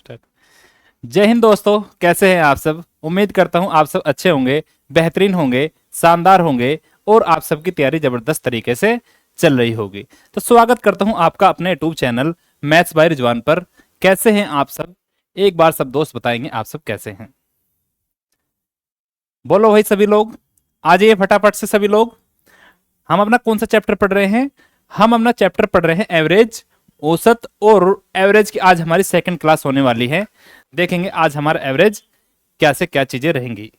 Start. जय हिंद दोस्तों, कैसे हैं आप सब। उम्मीद करता हूं आप सब अच्छे होंगे, बेहतरीन होंगे, शानदार होंगे और आप सबकी तैयारी जबरदस्त तरीके से चल रही होगी। तो स्वागत करता हूं आपका अपने YouTube channel maths by Rizwan पर। कैसे हैं आप सब, एक बार सब दोस्त बताएंगे आप सब कैसे हैं। बोलो भाई सभी लोग, आ जाइए फटाफट से सभी लोग। हम अपना कौन सा चैप्टर पढ़ रहे हैं? हम अपना चैप्टर पढ़ रहे हैं एवरेज, औसत और एवरेज की आज हमारी सेकंड क्लास होने वाली है। देखेंगे आज हमारा एवरेज क्या से क्या चीजें रहेंगी।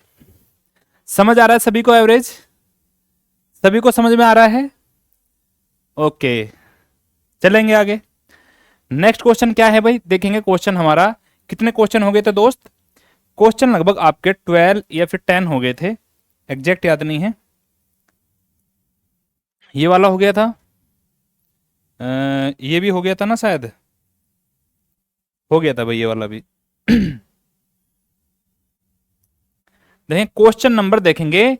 समझ आ रहा है सभी को? एवरेज सभी को समझ में आ रहा है? ओके, चलेंगे आगे। नेक्स्ट क्वेश्चन क्या है भाई? देखेंगे क्वेश्चन हमारा कितने क्वेश्चन हो गए थे दोस्त। क्वेश्चन लगभग आपके 12 या फिर 10 हो गए थे, एग्जैक्ट याद नहीं है। ये वाला हो गया था, ये भी हो गया था ना, शायद हो गया था भाई ये वाला भी। देखें क्वेश्चन नंबर देखेंगे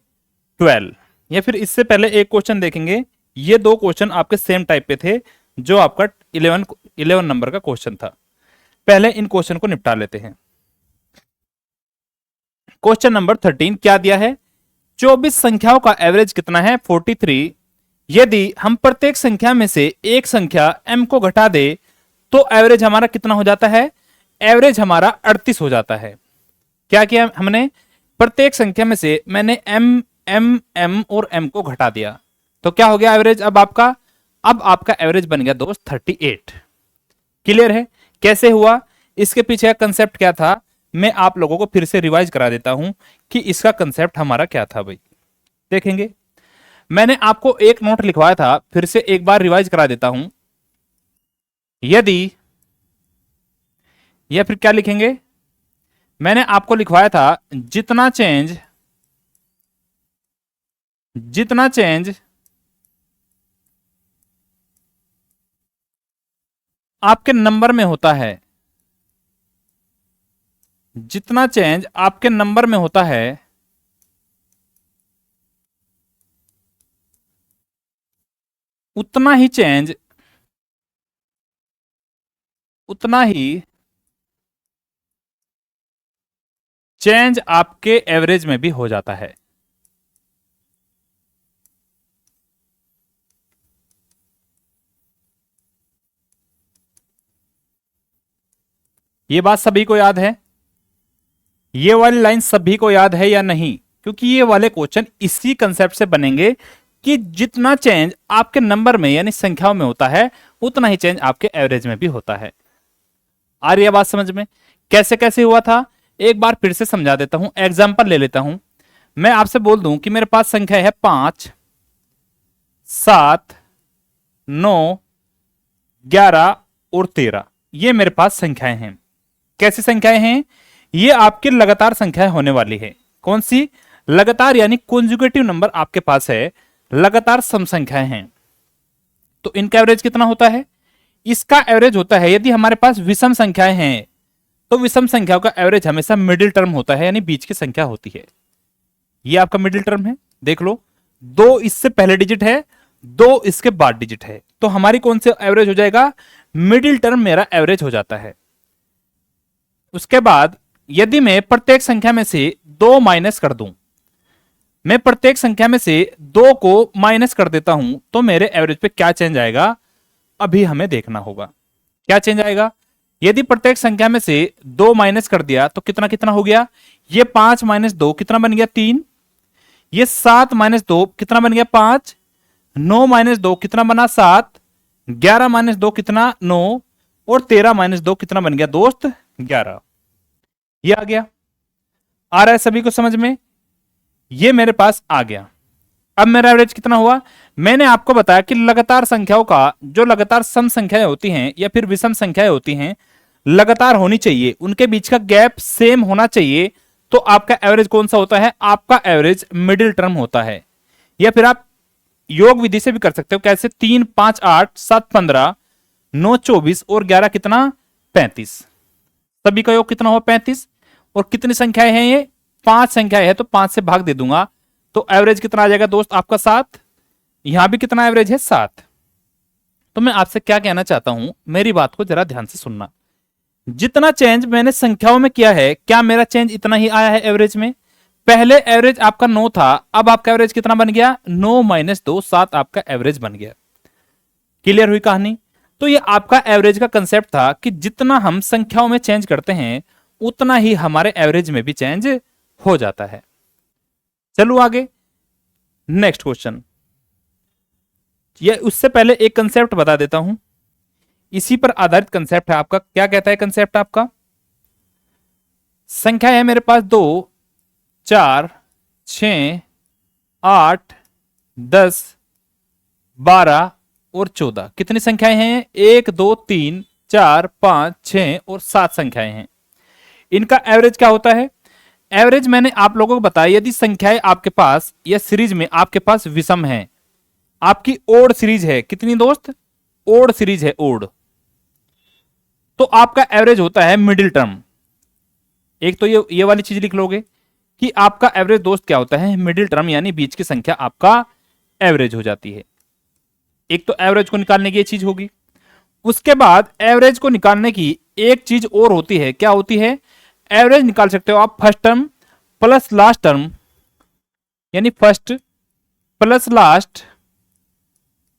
12 या फिर इससे पहले एक क्वेश्चन देखेंगे। ये दो क्वेश्चन आपके सेम टाइप पे थे जो आपका 11 नंबर का क्वेश्चन था। पहले इन क्वेश्चन को निपटा लेते हैं। क्वेश्चन नंबर 13 क्या दिया है? 24 संख्याओं का एवरेज कितना है? 43। यदि हम प्रत्येक संख्या में से एक संख्या m को घटा दे तो एवरेज हमारा कितना हो जाता है? एवरेज हमारा 38 हो जाता है। क्या किया हमने? प्रत्येक संख्या में से मैंने m और m को घटा दिया तो क्या हो गया एवरेज अब आपका? अब आपका एवरेज बन गया दोस्त 38। क्लियर है कैसे हुआ? इसके पीछे का कंसेप्ट क्या था मैं आप लोगों को फिर से रिवाइज करा देता हूं कि इसका कंसेप्ट हमारा क्या था भाई। देखेंगे मैंने आपको एक नोट लिखवाया था, फिर से एक बार रिवाइज करा देता हूं। यदि या फिर क्या लिखेंगे, मैंने आपको लिखवाया था जितना चेंज आपके नंबर में होता है, जितना चेंज आपके नंबर में होता है उतना ही चेंज आपके एवरेज में भी हो जाता है। ये बात सभी को याद है? ये वाली लाइन सभी को याद है या नहीं? क्योंकि ये वाले क्वेश्चन इसी कंसेप्ट से बनेंगे कि जितना चेंज आपके नंबर में यानी संख्याओं में होता है उतना ही चेंज आपके एवरेज में भी होता है। आ रही है बात समझ में? कैसे कैसे हुआ था एक बार फिर से समझा देता हूं, एग्जाम्पल ले लेता हूं। मैं आपसे बोल दूं कि मेरे पास संख्या है 5, 7, 9, 11 और 13। ये मेरे पास संख्याएं हैं। कैसी संख्याएं हैं? ये आपकी लगातार संख्याएं होने वाली है। कौन सी? लगातार यानी कॉन्जुगेटिव नंबर आपके पास है, लगातार सम संख्याएं हैं। तो इनका एवरेज कितना होता है? इसका एवरेज होता है, यदि हमारे पास विषम संख्याएं हैं तो विषम संख्याओं का एवरेज हमेशा मिडिल टर्म होता है, यानी बीच की संख्या होती है। ये आपका मिडिल टर्म है, देख लो। 2 इससे पहले डिजिट है, 2 इसके बाद डिजिट है, तो हमारी कौन से एवरेज हो जाएगा? मिडिल टर्म मेरा एवरेज हो जाता है। उसके बाद यदि मैं प्रत्येक संख्या में से 2 माइनस कर दूं, मैं प्रत्येक संख्या में से 2 को माइनस कर देता हूं तो मेरे एवरेज पे क्या चेंज आएगा अभी हमें देखना होगा। क्या चेंज आएगा? यदि प्रत्येक संख्या में से 2 माइनस कर दिया तो कितना कितना हो गया? ये 5 माइनस 2 कितना बन गया? 3। ये 7 माइनस 2 कितना बन गया? 5। 9 माइनस 2 कितना बना? 7। 11 माइनस 2 कितना? 9। और 13 माइनस 2 कितना बन गया दोस्त? 11। ये आ गया। आ रहा है सभी को समझ में? ये मेरे पास आ गया। अब मेरा एवरेज कितना हुआ? मैंने आपको बताया कि लगातार संख्याओं का जो लगातार सम संख्याएं होती हैं या फिर विषम संख्याएं होती हैं लगातार होनी चाहिए, उनके बीच का गैप सेम होना चाहिए। तो आपका एवरेज कौन सा होता है? आपका एवरेज मिडिल टर्म होता है। या फिर आप योग विधि से भी कर सकते हो। कैसे? 3, 5, 8, 7, 15, 9, 24 और 11 कितना? 35। सभी का योग कितना हो? 35। और कितनी संख्याएं हैं ये? 5 संख्याएं है तो 5 से भाग दे दूंगा तो एवरेज कितना आ जाएगा दोस्त आपका? 7। यहां भी कितना एवरेज है? 7। तो मैं आपसे क्या कहना चाहता हूं, मेरी बात को जरा ध्यान से सुनना। जितना चेंज मैंने संख्याओं में किया है, क्या मेरा चेंज इतना ही आया है एवरेज में? पहले एवरेज आपका 9 था, अब आपका एवरेज कितना बन गया? 9 माइनस 2, 7 आपका एवरेज बन गया। क्लियर हुई कहानी? तो ये आपका एवरेज का कंसेप्ट था कि जितना हम संख्याओं में चेंज करते हैं उतना ही हमारे एवरेज में भी चेंज हो जाता है। चलो आगे, नेक्स्ट क्वेश्चन। ये उससे पहले एक कंसेप्ट बता देता हूं, इसी पर आधारित कंसेप्ट है आपका। क्या कहता है कंसेप्ट आपका? संख्या है मेरे पास 2, 4, 6, 8, 10, 12 और 14। कितनी संख्याएं हैं? 1, 2, 3, 4, 5, 6 और 7 संख्याएं हैं। इनका एवरेज क्या होता है? एवरेज मैंने आप लोगों को बताया, यदि संख्याएं आपके पास या सीरीज में आपके पास विषम है, आपकी ओड सीरीज है, कितनी दोस्त? ओड सीरीज है, ओड, तो आपका एवरेज होता है मिडिल टर्म। एक तो ये वाली चीज लिख लोगे कि आपका एवरेज दोस्त क्या होता है? मिडिल टर्म, यानी बीच की संख्या आपका एवरेज हो जाती है। एक तो एवरेज को निकालने की ये चीज होगी। उसके बाद एवरेज को निकालने की एक चीज और होती है। क्या होती है? एवरेज निकाल सकते हो आप first term plus last term, यानी फर्स्ट प्लस लास्ट,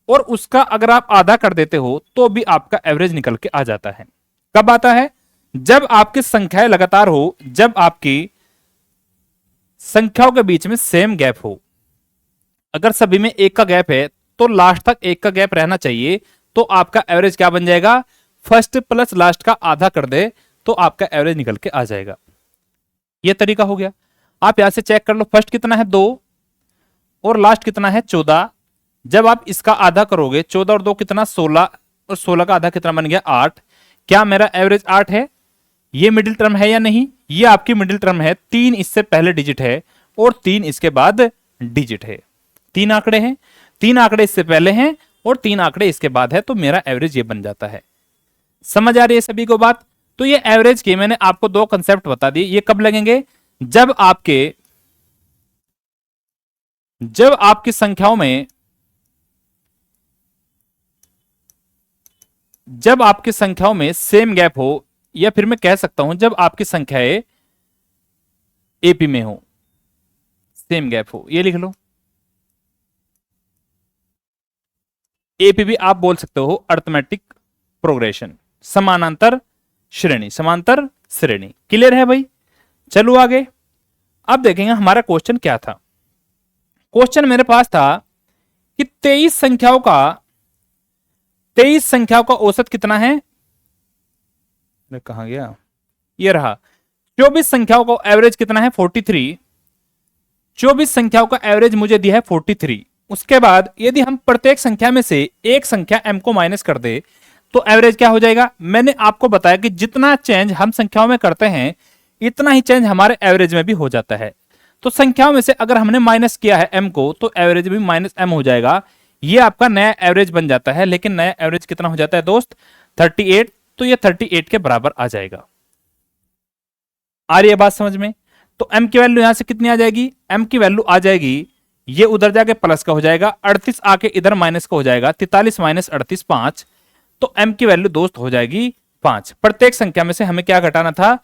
और उसका अगर आप आधा कर देते हो तो भी आपका एवरेज निकल के आ जाता है। कब आता है? जब आपकी संख्याएं लगातार हो, जब आपकी संख्याओं के बीच में सेम गैप हो। अगर सभी में एक का गैप है तो लास्ट तक एक का गैप रहना चाहिए, तो आपका एवरेज क्या बन जाएगा? फर्स्ट प्लस लास्ट का आधा कर दे तो आपका एवरेज निकल के आ जाएगा। यह तरीका हो गया। आप यहां से चेक कर लो, फर्स्ट कितना है? 2 और लास्ट कितना है? 14। जब आप इसका आधा करोगे, 14 और 2 कितना? 16, और 16 का आधा कितना बन गया? 8। क्या मेरा एवरेज 8 है? ये मिडिल टर्म है या नहीं? ये आपकी मिडिल टर्म है। 3 इससे पहले डिजिट है और 3 इसके बाद डिजिट है। 3 आंकड़े हैं, 3 आंकड़े इससे पहले हैं और 3 आंकड़े इसके बाद है, तो मेरा एवरेज ये बन जाता है। समझ आ रही है सभी को बात? तो ये एवरेज के मैंने आपको 2 कंसेप्ट बता दिए। ये कब लगेंगे? जब आपकी संख्याओं में, जब आपकी संख्याओं में सेम गैप हो, या फिर मैं कह सकता हूं जब आपकी संख्याएं एपी में हो, सेम गैप हो। ये लिख लो, एपी भी आप बोल सकते हो अर्थमेटिक प्रोग्रेशन, समानांतर श्रेणी, समांतर श्रेणी। क्लियर है भाई? चलो आगे। अब देखेंगे हमारा क्वेश्चन क्या था। क्वेश्चन मेरे पास था कि 23 संख्याओं का औसत कितना है? कहां गया? ये रहा। 24 संख्याओं का एवरेज कितना है? 43। 24 संख्याओं का एवरेज मुझे दिया है 43। उसके बाद यदि हम प्रत्येक संख्या में से एक संख्या m को माइनस कर दे तो एवरेज क्या हो जाएगा? मैंने आपको बताया कि जितना चेंज हम संख्याओं में करते हैं इतना ही चेंज हमारे एवरेज में भी हो जाता है। तो संख्याओं में से अगर हमने माइनस किया है m को, तो एवरेज भी माइनस m हो जाएगा। ये आपका नया एवरेज बन जाता है। लेकिन नया एवरेज कितना हो जाता है दोस्त? 38। तो ये 38 के बराबर आ जाएगा। आ रही है बात समझ में? तो m की वैल्यू यहां से कितनी आ जाएगी? m की वैल्यू आ जाएगी, ये उधर जाके प्लस का हो जाएगा, 38 आके इधर माइनस का हो जाएगा, 43 माइनस 38 5। तो m की वैल्यू दोस्त हो जाएगी 5। प्रत्येक संख्या में से हमें क्या घटाना था?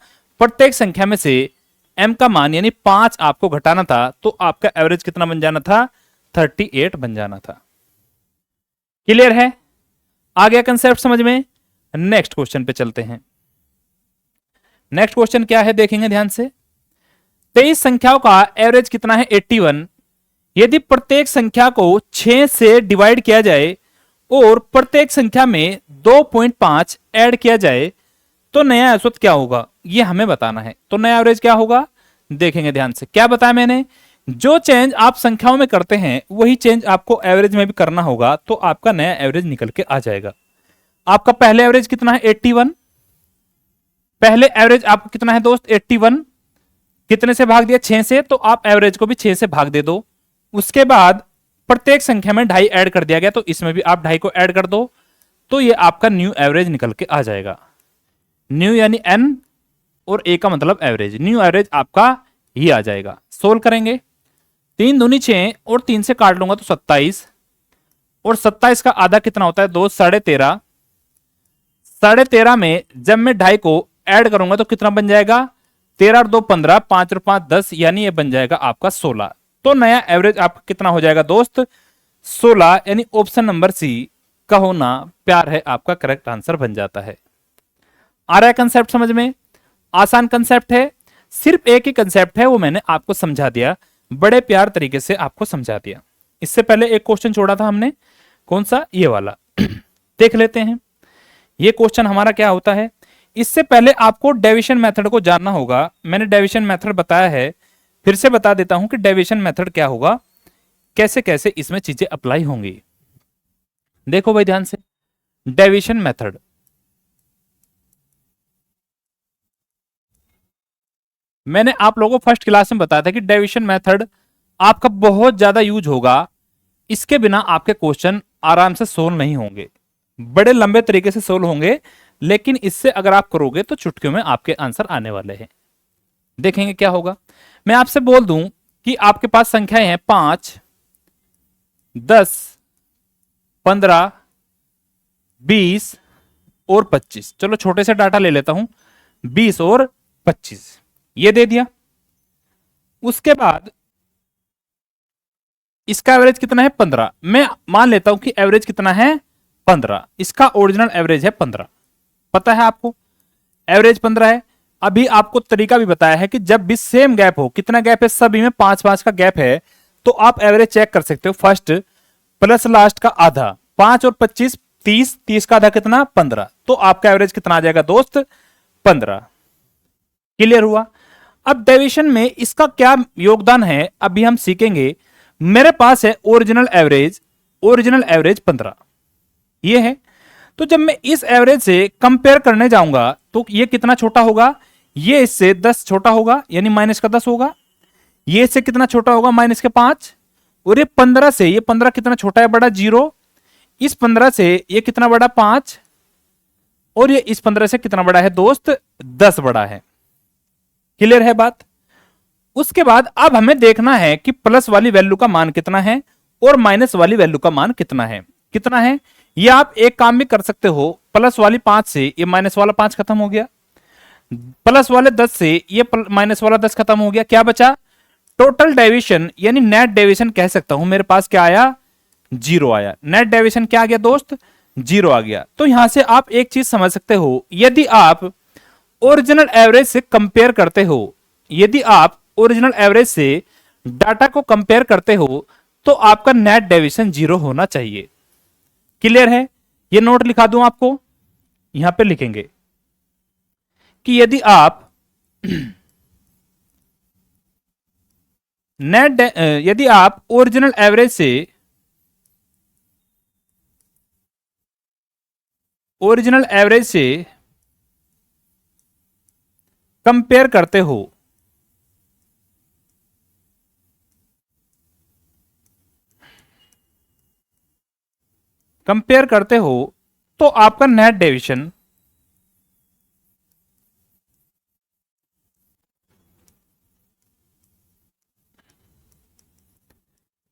प्रत्येक संख्या में से m का मान यानी 5 आपको घटाना था, तो आपका एवरेज कितना बन जाना था? 38 बन जाना था। क्लियर है? आ गया कंसेप्ट समझ में? नेक्स्ट क्वेश्चन पे चलते हैं। नेक्स्ट क्वेश्चन क्या है देखेंगे ध्यान से। 23 संख्याओं का एवरेज कितना है? 81। यदि प्रत्येक संख्या को 6 से डिवाइड किया जाए और प्रत्येक संख्या में 2.5 ऐड किया जाए तो नया औसत क्या होगा? ये हमें बताना है। तो नया एवरेज क्या होगा देखेंगे ध्यान से। क्या बताया मैंने? जो चेंज आप संख्याओं में करते हैं वही चेंज आपको एवरेज में भी करना होगा, तो आपका नया एवरेज निकल के आ जाएगा। आपका पहले एवरेज कितना है? 81। पहले एवरेज आपको कितना है दोस्त? 81। कितने से भाग दिया? 6 से, तो आप एवरेज को भी 6 से भाग दे दो। उसके बाद प्रत्येक संख्या में 2.5 ऐड कर दिया गया, तो इसमें भी आप 2.5 को ऐड कर दो, तो ये आपका न्यू एवरेज निकल के आ जाएगा। न्यू यानी n और a का मतलब एवरेज। न्यू एवरेज आपका ये आ जाएगा। सोल्व करेंगे, 3 दूनी 6 और 3 से काट लूंगा तो 27, और 27 का आधा कितना होता है दोस्त? 13.5। 13.5 में जब मैं 2.5 को ऐड करूंगा तो कितना बन जाएगा, 13 और 2 15, 5 और 5 10, यानी ये बन जाएगा आपका 16। तो नया एवरेज आपका कितना हो जाएगा दोस्त, 16, यानी ऑप्शन नंबर सी का होना प्यार है आपका करेक्ट आंसर बन जाता है। आ रहा है कंसेप्ट समझ में, आसान कंसेप्ट है, सिर्फ एक ही कंसेप्ट है, वो मैंने आपको समझा दिया, बड़े प्यार तरीके से आपको समझा दिया। इससे पहले एक क्वेश्चन छोड़ा था हमने, कौन सा, ये वाला देख लेते हैं। ये क्वेश्चन हमारा क्या होता है, इससे पहले आपको डेविएशन मेथड को जानना होगा। मैंने डेविएशन मेथड बताया है, फिर से बता देता हूं कि डेविएशन मेथड क्या होगा, कैसे कैसे इसमें चीजें अप्लाई होंगी। देखो भाई ध्यान से, डेविएशन मेथड, मैंने आप लोगों को फर्स्ट क्लास में बताया था कि डेविएशन मेथड आपका बहुत ज्यादा यूज होगा, इसके बिना आपके क्वेश्चन आराम से सोल्व नहीं होंगे, बड़े लंबे तरीके से सोल्व होंगे, लेकिन इससे अगर आप करोगे तो चुटकियों में आपके आंसर आने वाले हैं। देखेंगे क्या होगा। मैं आपसे बोल दूं कि आपके पास संख्याएं हैं 5, 10, 15, 20 और 25। चलो छोटे से डाटा ले लेता हूं, 20 और 25 ये दे दिया। उसके बाद इसका एवरेज कितना है 15, मैं मान लेता हूं कि एवरेज कितना है 15, इसका ओरिजिनल एवरेज है 15, पता है आपको एवरेज 15 है। अभी आपको तरीका भी बताया है कि जब भी सेम गैप हो, कितना गैप है, सभी में 5-5 का गैप है, तो आप एवरेज चेक कर सकते हो, फर्स्ट प्लस लास्ट का आधा, 5 और 25 30, 30 का आधा कितना 15, तो आपका एवरेज कितना आ जाएगा दोस्त 15। क्लियर हुआ। अब डेविएशन में इसका क्या योगदान है अभी हम सीखेंगे। मेरे पास है ओरिजिनल एवरेज 15 ये है, तो जब मैं इस एवरेज से कंपेयर करने जाऊंगा तो ये कितना छोटा होगा, ये इससे 10 छोटा होगा, यानी माइनस का 10 होगा, ये इससे कितना छोटा होगा माइनस के 5, और ये 15 से, ये 15 कितना छोटा है बड़ा 0, इस 15 से ये कितना बड़ा 5, और ये इस 15 से कितना बड़ा है दोस्त 10 बड़ा है। क्लियर है बात। उसके बाद अब हमें देखना है कि प्लस वाली वैल्यू का मान कितना है और माइनस वाली वैल्यू का मान कितना है, कितना है। ये आप एक काम भी कर सकते हो, प्लस वाली 5 से ये माइनस वाला 5 खत्म हो गया, प्लस वाले 10 से ये माइनस वाला 10 खत्म हो गया, क्या बचा टोटल डेविएशन, यानी नेट डेविएशन कह सकता हूं। मेरे पास क्या आया 0 आया, नेट डेविएशन क्या आ गया दोस्त 0 आ गया। तो यहां से आप एक चीज समझ सकते हो, यदि आप ओरिजिनल एवरेज से कंपेयर करते हो, यदि आप ओरिजिनल एवरेज से डाटा को कंपेयर करते हो, तो आपका नेट डेविएशन 0 होना चाहिए। क्लियर है। ये नोट लिखा दूं आपको, यहां पे लिखेंगे कि यदि आप यदि आप ओरिजिनल एवरेज से कंपेयर करते हो, तो आपका नेट डेविएशन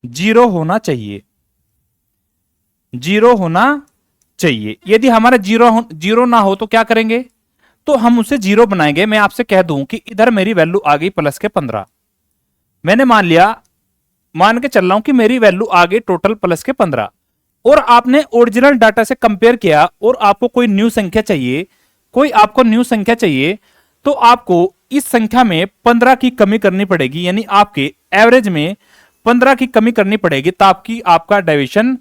0 होना चाहिए, 0 होना चाहिए। यदि हमारा 0 ना हो तो क्या करेंगे, तो हम उसे 0 बनाएंगे। मैं आपसे कह दूं कि इधर मेरी वैल्यू आ गई प्लस के 15, मैंने मान के चल रहा हूं कि मेरी वैल्यू आ गई टोटल प्लस के 15, और आपने ओरिजिनल डाटा से कंपेयर किया और आपको कोई न्यू संख्या चाहिए, तो आपको इस संख्या में 15 की कमी करनी पड़ेगी, यानी आपके एवरेज में 15 की कमी करनी पड़ेगी, ताकि आपका डेविएशन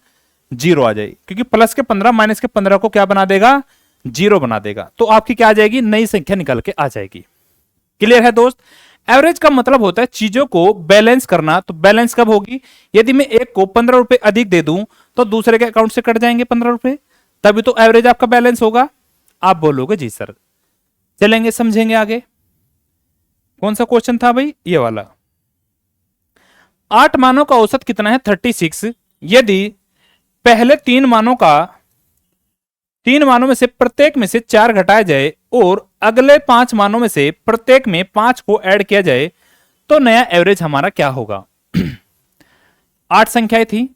0 आ जाए, क्योंकि प्लस के 15 माइनस के 15 को क्या बना देगा 0 बना देगा, तो आपकी क्या आ जाएगी नई संख्या निकल के आ जाएगी। क्लियर है दोस्त। एवरेज का मतलब होता है चीजों को बैलेंस करना। तो बैलेंस कब होगी, यदि मैं एक को 15 रुपए अधिक दे दूं तो दूसरे के अकाउंट से कट जाएंगे 15 रुपए, तभी तो एवरेज आपका बैलेंस होगा। आप बोलोगे जी सर, चलेंगे समझेंगे आगे। कौन सा क्वेश्चन था भाई, ये वाला। 8 मानों का औसत कितना है 36। यदि पहले 3 मानों में से प्रत्येक में से 4 घटाया जाए और अगले 5 मानों में से प्रत्येक में 5 को ऐड किया जाए, तो नया एवरेज हमारा क्या होगा। 8 संख्याएं थी,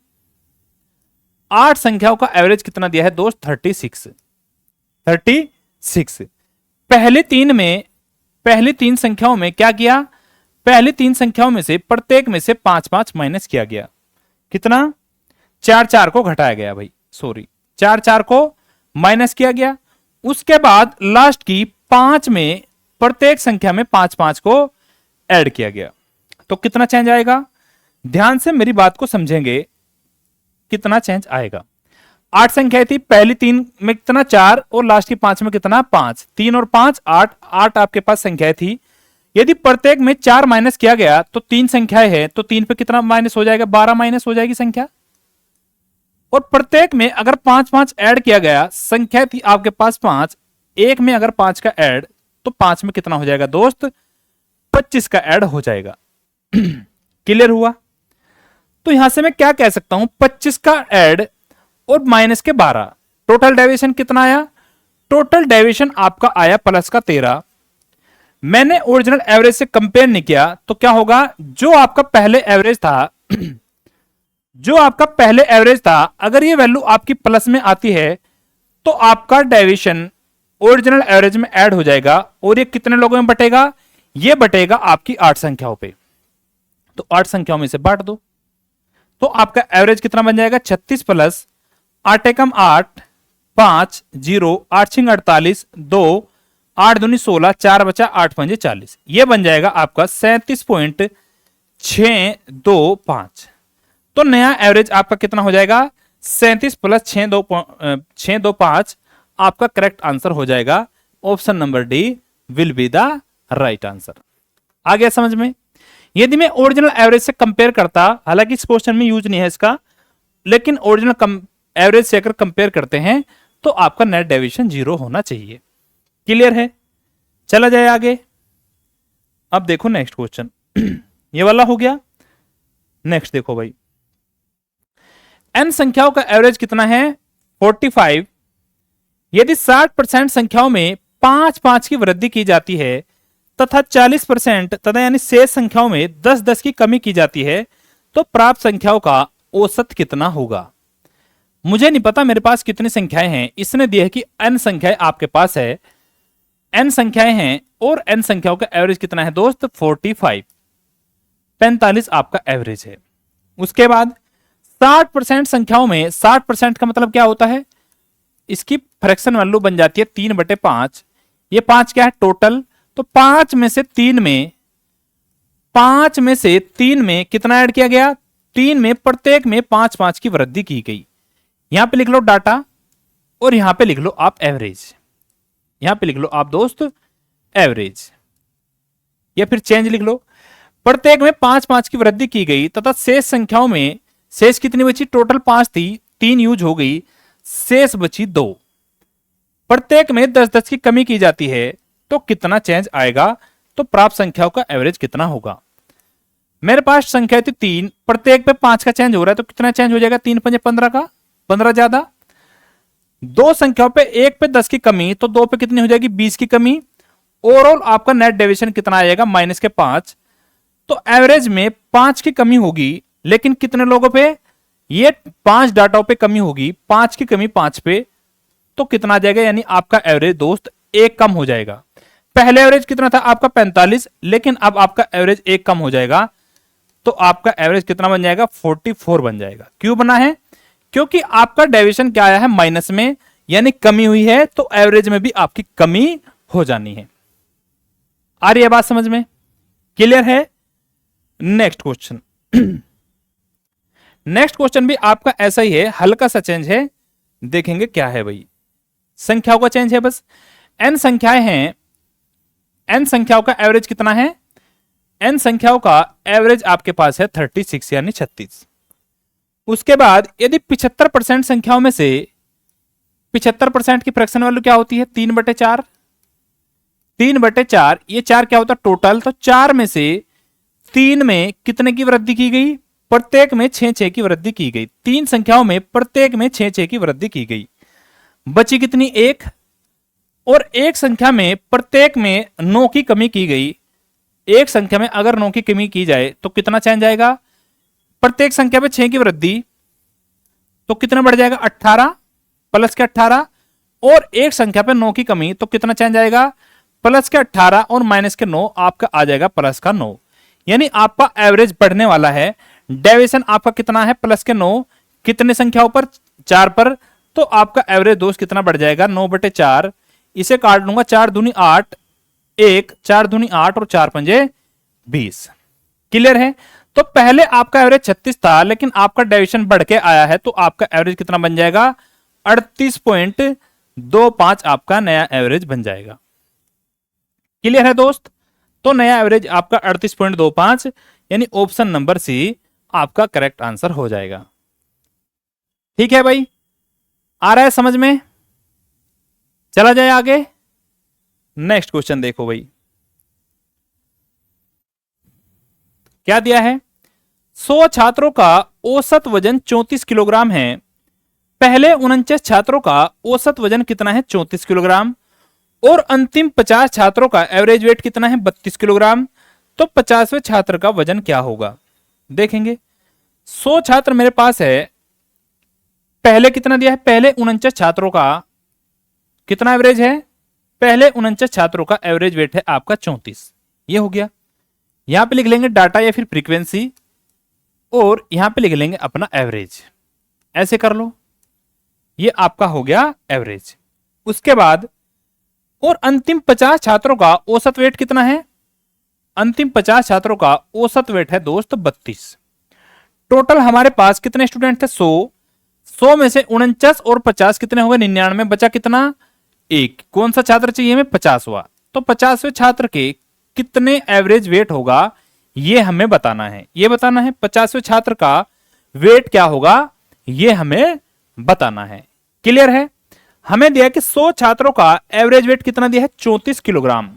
8 संख्याओं का एवरेज कितना दिया है दोस्त 36। पहली तीन संख्याओं में क्या किया, पहली तीन संख्याओं में से प्रत्येक में से 5-5 माइनस किया गया। कितना, 4-4 को घटाया गया भाई, सॉरी 4-4 को माइनस किया गया। उसके बाद लास्ट की 5 में प्रत्येक संख्या में 5-5 को ऐड किया गया। तो कितना चेंज आएगा, ध्यान से मेरी बात को समझेंगे, कितना चेंज आएगा। 8 संख्या थी, पहली 3 में कितना 4 और लास्ट की 5 में कितना 5, 3 और 5 8, 8 आपके पास संख्याएं थी। यदि प्रत्येक में 4 माइनस किया गया तो 3 संख्याएं हैं, तो 3 पे कितना माइनस हो जाएगा, 12 माइनस हो जाएगी संख्या। और प्रत्येक में अगर 5-5 ऐड किया गया, संख्या थी आपके पास 5, एक में अगर 5 का ऐड तो 5 में कितना हो जाएगा दोस्त, 25 का ऐड हो जाएगा। क्लियर हुआ। तो यहां से मैं क्या कह सकता हूं, 25 का ऐड और माइनस के 12, टोटल डेविएशन कितना आया, टोटल डेविएशन आपका आया प्लस का 13। मैंने ओरिजिनल एवरेज से कंपेयर नहीं किया तो क्या होगा, जो आपका पहले एवरेज था जो आपका पहले एवरेज था, अगर ये वैल्यू आपकी प्लस में आती है तो आपका डेविएशन ओरिजिनल एवरेज में ऐड हो जाएगा। और ये कितने लोगों में बटेगा, ये बटेगा आपकी 8 संख्याओं पे। तो 8 संख्याओं में से बांट दो तो आपका एवरेज कितना बन जाएगा, 36 प्लस 8 एकम 8, 5 0, 8 छिंग 48, 2 8 दूनी 16, 4 बचा 8 पंजे 40, ये बन जाएगा आपका 37.625। तो नया एवरेज आपका कितना हो जाएगा, 37 प्लस 625 आपका करेक्ट आंसर हो जाएगा। Option number D will be the right answer. आ गया समझ में। यदि मैं ओरिजिनल एवरेज से कंपेयर करता, हालांकि इस क्वेश्चन में यूज नहीं है इसका, लेकिन ओरिजिनल एवरेज से अगर कंपेयर करते हैं तो आपका नेट डेविएशन 0 होना चाहिए। क्लियर है, चला जाए आगे। अब देखो नेक्स्ट क्वेश्चन, ये वाला हो गया। नेक्स्ट देखो भाई, n संख्याओं का एवरेज कितना है, 45। यदि 60% संख्याओं में 5-5 की वृद्धि की जाती है तथा 40% तथा यानी शेष संख्याओं में 10-10 की कमी की जाती है तो प्राप्त संख्याओं का औसत कितना होगा। मुझे नहीं पता मेरे पास कितनी संख्याएं हैं, इसने दिया है कि n संख्याएं आपके पास है, n संख्याएं हैं और n संख्याओं का एवरेज कितना है दोस्त, 45, 45 आपका एवरेज है। उसके बाद 60% संख्याओं में, 60% का मतलब क्या होता है, इसकी फ्रैक्शन वैल्यू बन जाती है 3/5। ये 5 क्या है टोटल, तो 5 में से 3 में कितना ऐड किया गया, 3 में प्रत्येक में 5-5 की वृद्धि की गई। यहां पे लिख लो डाटा और यहां पे लिख लो आप एवरेज, यहां पे लिख लो आप दोस्त एवरेज, या फिर चेंज लिख लो। प्रत्येक में 5-5 की वृद्धि की गई तथा शेष संख्याओं में, शेष कितनी बची, टोटल 5 थी, 3 यूज हो गई, शेष बची 2। प्रत्येक में 10-10 की कमी की जाती है तो कितना चेंज आएगा, तो प्राप्त संख्याओं का एवरेज कितना होगा। मेरे पास संख्या थी 3, प्रत्येक पे 5 का चेंज हो रहा है तो कितना चेंज हो जाएगा, 3 पंजे 15 का, 15 ज्यादा। 2 संख्याओं पे 1 पे 10 की कमी तो 2 पे कितनी हो जाएगी, 20 की कमी। ओवरऑल आपका नेट डेविएशन कितना आएगा, -5। तो एवरेज में 5 की कमी होगी, लेकिन कितने लोगों पे, ये 5 डाटाओं पे कमी होगी, 5 की कमी 5 पे, तो कितना आ जाएगा, यानी आपका एवरेज दोस्त 1 कम हो जाएगा। पहले एवरेज कितना था आपका 45, लेकिन अब आपका एवरेज 1 कम हो जाएगा तो आपका एवरेज कितना बन जाएगा, 44 बन जाएगा। क्यों बना है, क्योंकि आपका डेविएशन क्या आया है, माइनस में, यानी कमी हुई है, तो एवरेज में भी आपकी कमी हो जानी है। आ रही है बात समझ में, क्लियर है। नेक्स्ट क्वेश्चन, नेक्स्ट क्वेश्चन भी आपका ऐसा ही है, हल्का सा चेंज है, देखेंगे क्या है भाई। संख्याओं का चेंज है बस, n संख्याएं हैं, n संख्याओं का एवरेज कितना है, n संख्याओं का एवरेज आपके पास है 36 यानी 36। उसके बाद यदि 75% संख्याओं में से 75% की फ्रैक्शन वैल्यू क्या होती है, 3/4, 3/4, ये 4 क्या होता है टोटल, तो 4 में से 3 में कितने की वृद्धि की गई, प्रत्येक में 6-6 की वृद्धि की गई। 3 संख्याओं में प्रत्येक में 6-6 की वृद्धि की गई, बची कितनी, 1। और एक संख्या में प्रत्येक में 9 की कमी की गई। एक संख्या में अगर 9 की कमी की जाए तो कितना चेंज आएगा, प्रत्येक संख्या में 6 की वृद्धि तो कितना बढ़ जाएगा, 18 प्लस के 18। और एक संख्या पे 9 की कमी तो कितना चेंज आएगा, प्लस के 18 और माइनस के 9 आपका आ जाएगा प्लस का 9, यानी आपका एवरेज बढ़ने वाला है। डेविएशन आपका कितना है, प्लस के 9, कितने संख्याओं पर, 4 पर, तो आपका एवरेज दोस्त कितना बढ़ जाएगा, 9/4। इसे काट लूंगा, 4 दूनी 8, 1, 4 दूनी 8 और 4 पंजे 20। क्लियर है। तो पहले आपका एवरेज 36 था, लेकिन आपका डेविएशन बढ़ के आया है, तो आपका एवरेज कितना बन जाएगा, 38.25 आपका नया एवरेज बन जाएगा। क्लियर है दोस्त। तो नया एवरेज आपका 38.25, यानी ऑप्शन नंबर सी आपका करेक्ट आंसर हो जाएगा। ठीक है भाई, आ रहा है समझ में। चला जाए आगे, नेक्स्ट क्वेश्चन देखो भाई क्या दिया है। 100 छात्रों का औसत वजन 34 किलोग्राम है। पहले 49 छात्रों का औसत वजन कितना है, 34 किलोग्राम, और अंतिम 50 छात्रों का एवरेज वेट कितना है, 32 किलोग्राम। तो 50वें छात्र का वजन क्या होगा, देखेंगे। 100 छात्र मेरे पास है, पहले कितना दिया है, पहले 49 छात्रों का कितना एवरेज है, पहले 49 छात्रों का एवरेज वेट है आपका 34। ये हो गया। यहां पे लिख लेंगे डाटा या फिर फ्रीक्वेंसी, और यहां पे लिख लेंगे अपना एवरेज। ऐसे कर लो, ये आपका हो गया एवरेज। उसके बाद और अंतिम 50 छात्रों का औसत वेट कितना है, अंतिम 50 छात्रों का औसत वेट है दोस्त 32। टोटल हमारे पास कितने स्टूडेंट थे, 100 में से 49 और 50 कितने हो गए, 99, बचा कितना, एक। कौन सा छात्र चाहिए हमें, 50वां। तो 50वें छात्र के कितने एवरेज वेट होगा, ये हमें बताना है। ये बताना है 50वें छात्र का वेट क्या होगा, ये हमें बताना है। क्लियर है। हमें दिया कि 100 छात्रों का एवरेज वेट कितना दिया है, 34 किलोग्राम।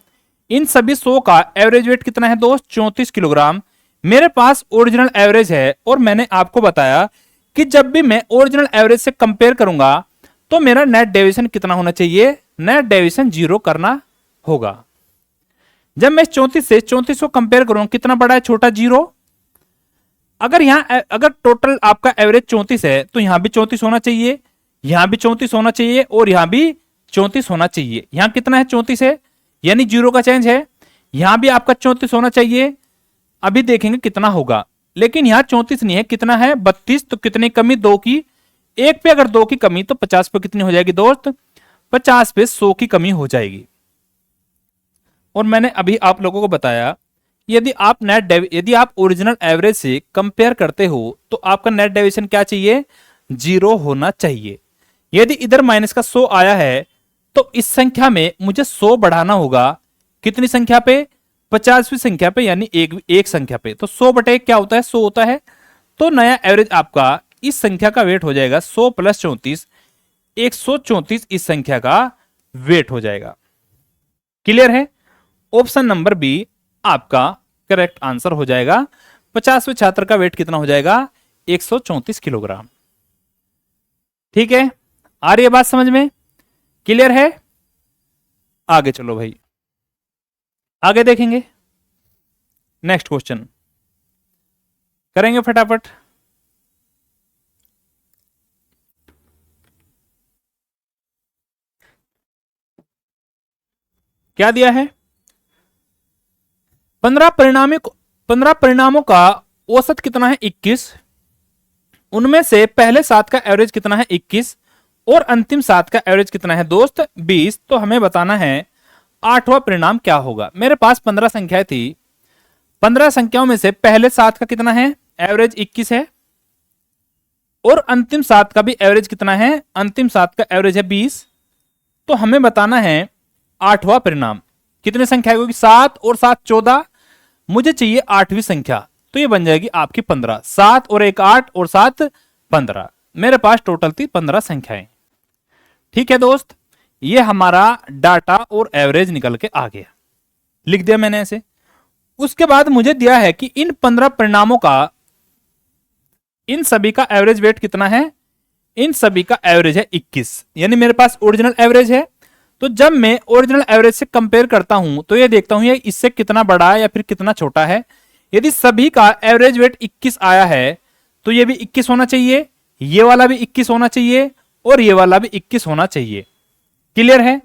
इन सभी 100 का एवरेज वेट कितना है दोस्त, 34 किलोग्राम। मेरे पास ओरिजिनल एवरेज है, और मैंने आपको बताया कि जब भी मैं ओरिजिनल एवरेज से कंपेयर करूंगा तो मेरा नेट डेविएशन कितना होना चाहिए, नेट डेविएशन 0 करना होगा। जब मैं 34 से 34 को कंपेयर करूंगा, कितना बड़ा है, छोटा, 0। अगर टोटल आपका एवरेज 34 है, तो यहां भी 34 होना चाहिए, यहां भी 34 होना चाहिए, और यहां भी 34 होना चाहिए। यहां कितना है, 34 है, यानी 0 का चेंज है। यहां भी आपका 34 होना चाहिए। अभी देखेंगे कितना होगा, लेकिन यहां 34 नहीं है, कितना है, 32। तो कितनी कमी, 2 की। 1 पे अगर 2 की कमी, तो 50 पे कितनी हो जाएगी दोस्त, 50 पे 100 की कमी हो जाएगी। और मैंने अभी आप लोगों को बताया, यदि आप ओरिजिनल एवरेज से कंपेयर करते हो, तो आपका नेट डेविएशन क्या चाहिए, 0 होना चाहिए। यदि इधर माइनस का 100 आया है, तो इस संख्या में मुझे 100 बढ़ाना होगा। कितनी संख्या पे, 50वीं संख्या पे, यानी एक संख्या पे। तो 100/1 क्या होता है, 100 होता है। तो नया एवरेज आपका इस संख्या का वेट हो जाएगा 100 + 34, 134 इस संख्या का वेट हो जाएगा। क्लियर है। ऑप्शन नंबर बी आपका करेक्ट आंसर हो जाएगा। 50वें छात्र का वेट कितना हो जाएगा, 134 किलोग्राम। ठीक है, आ रही है बात समझ में, क्लियर है। आगे चलो भाई, आगे देखेंगे। नेक्स्ट क्वेश्चन करेंगे फटाफट। क्या दिया है, 15 परिणामों का औसत कितना है, 21। उनमें से पहले 7 का एवरेज कितना है, 21, और अंतिम 7 का एवरेज कितना है दोस्त, 20। तो हमें बताना है 8वां परिणाम क्या होगा। मेरे पास 15 संख्याएं थी, 15 संख्याओं में से पहले 7 का कितना है, एवरेज 21 है, और अंतिम 7 का भी एवरेज कितना है, अंतिम 7 का एवरेज है 20। तो हमें बताना है 8वां परिणाम। कितनी संख्या होगी, 7 और 7 14, मुझे चाहिए 8वीं संख्या। तो ये बन जाएगी आपकी 15। 7 और 1 8 और 7 15। मेरे पास टोटल थी 15 संख्याएं। ठीक है दोस्त, ये हमारा डाटा और एवरेज निकल के आ गया, लिख दिया मैंने ऐसे। उसके बाद मुझे दिया है कि इन 15 परिणामों का, इन सभी का एवरेज वेट कितना है, इन सभी का एवरेज है 21, यानी मेरे पास ओरिजिनल एवरेज है। तो जब मैं ओरिजिनल एवरेज से कंपेयर करता हूं, तो ये देखता हूं ये इससे कितना बड़ा है या फिर कितना छोटा है। यदि सभी का एवरेज वेट 21 आया है, तो ये भी 21 होना चाहिए, ये वाला भी 21 होना चाहिए, और ये वाला भी 21 होना चाहिए। क्लियर है।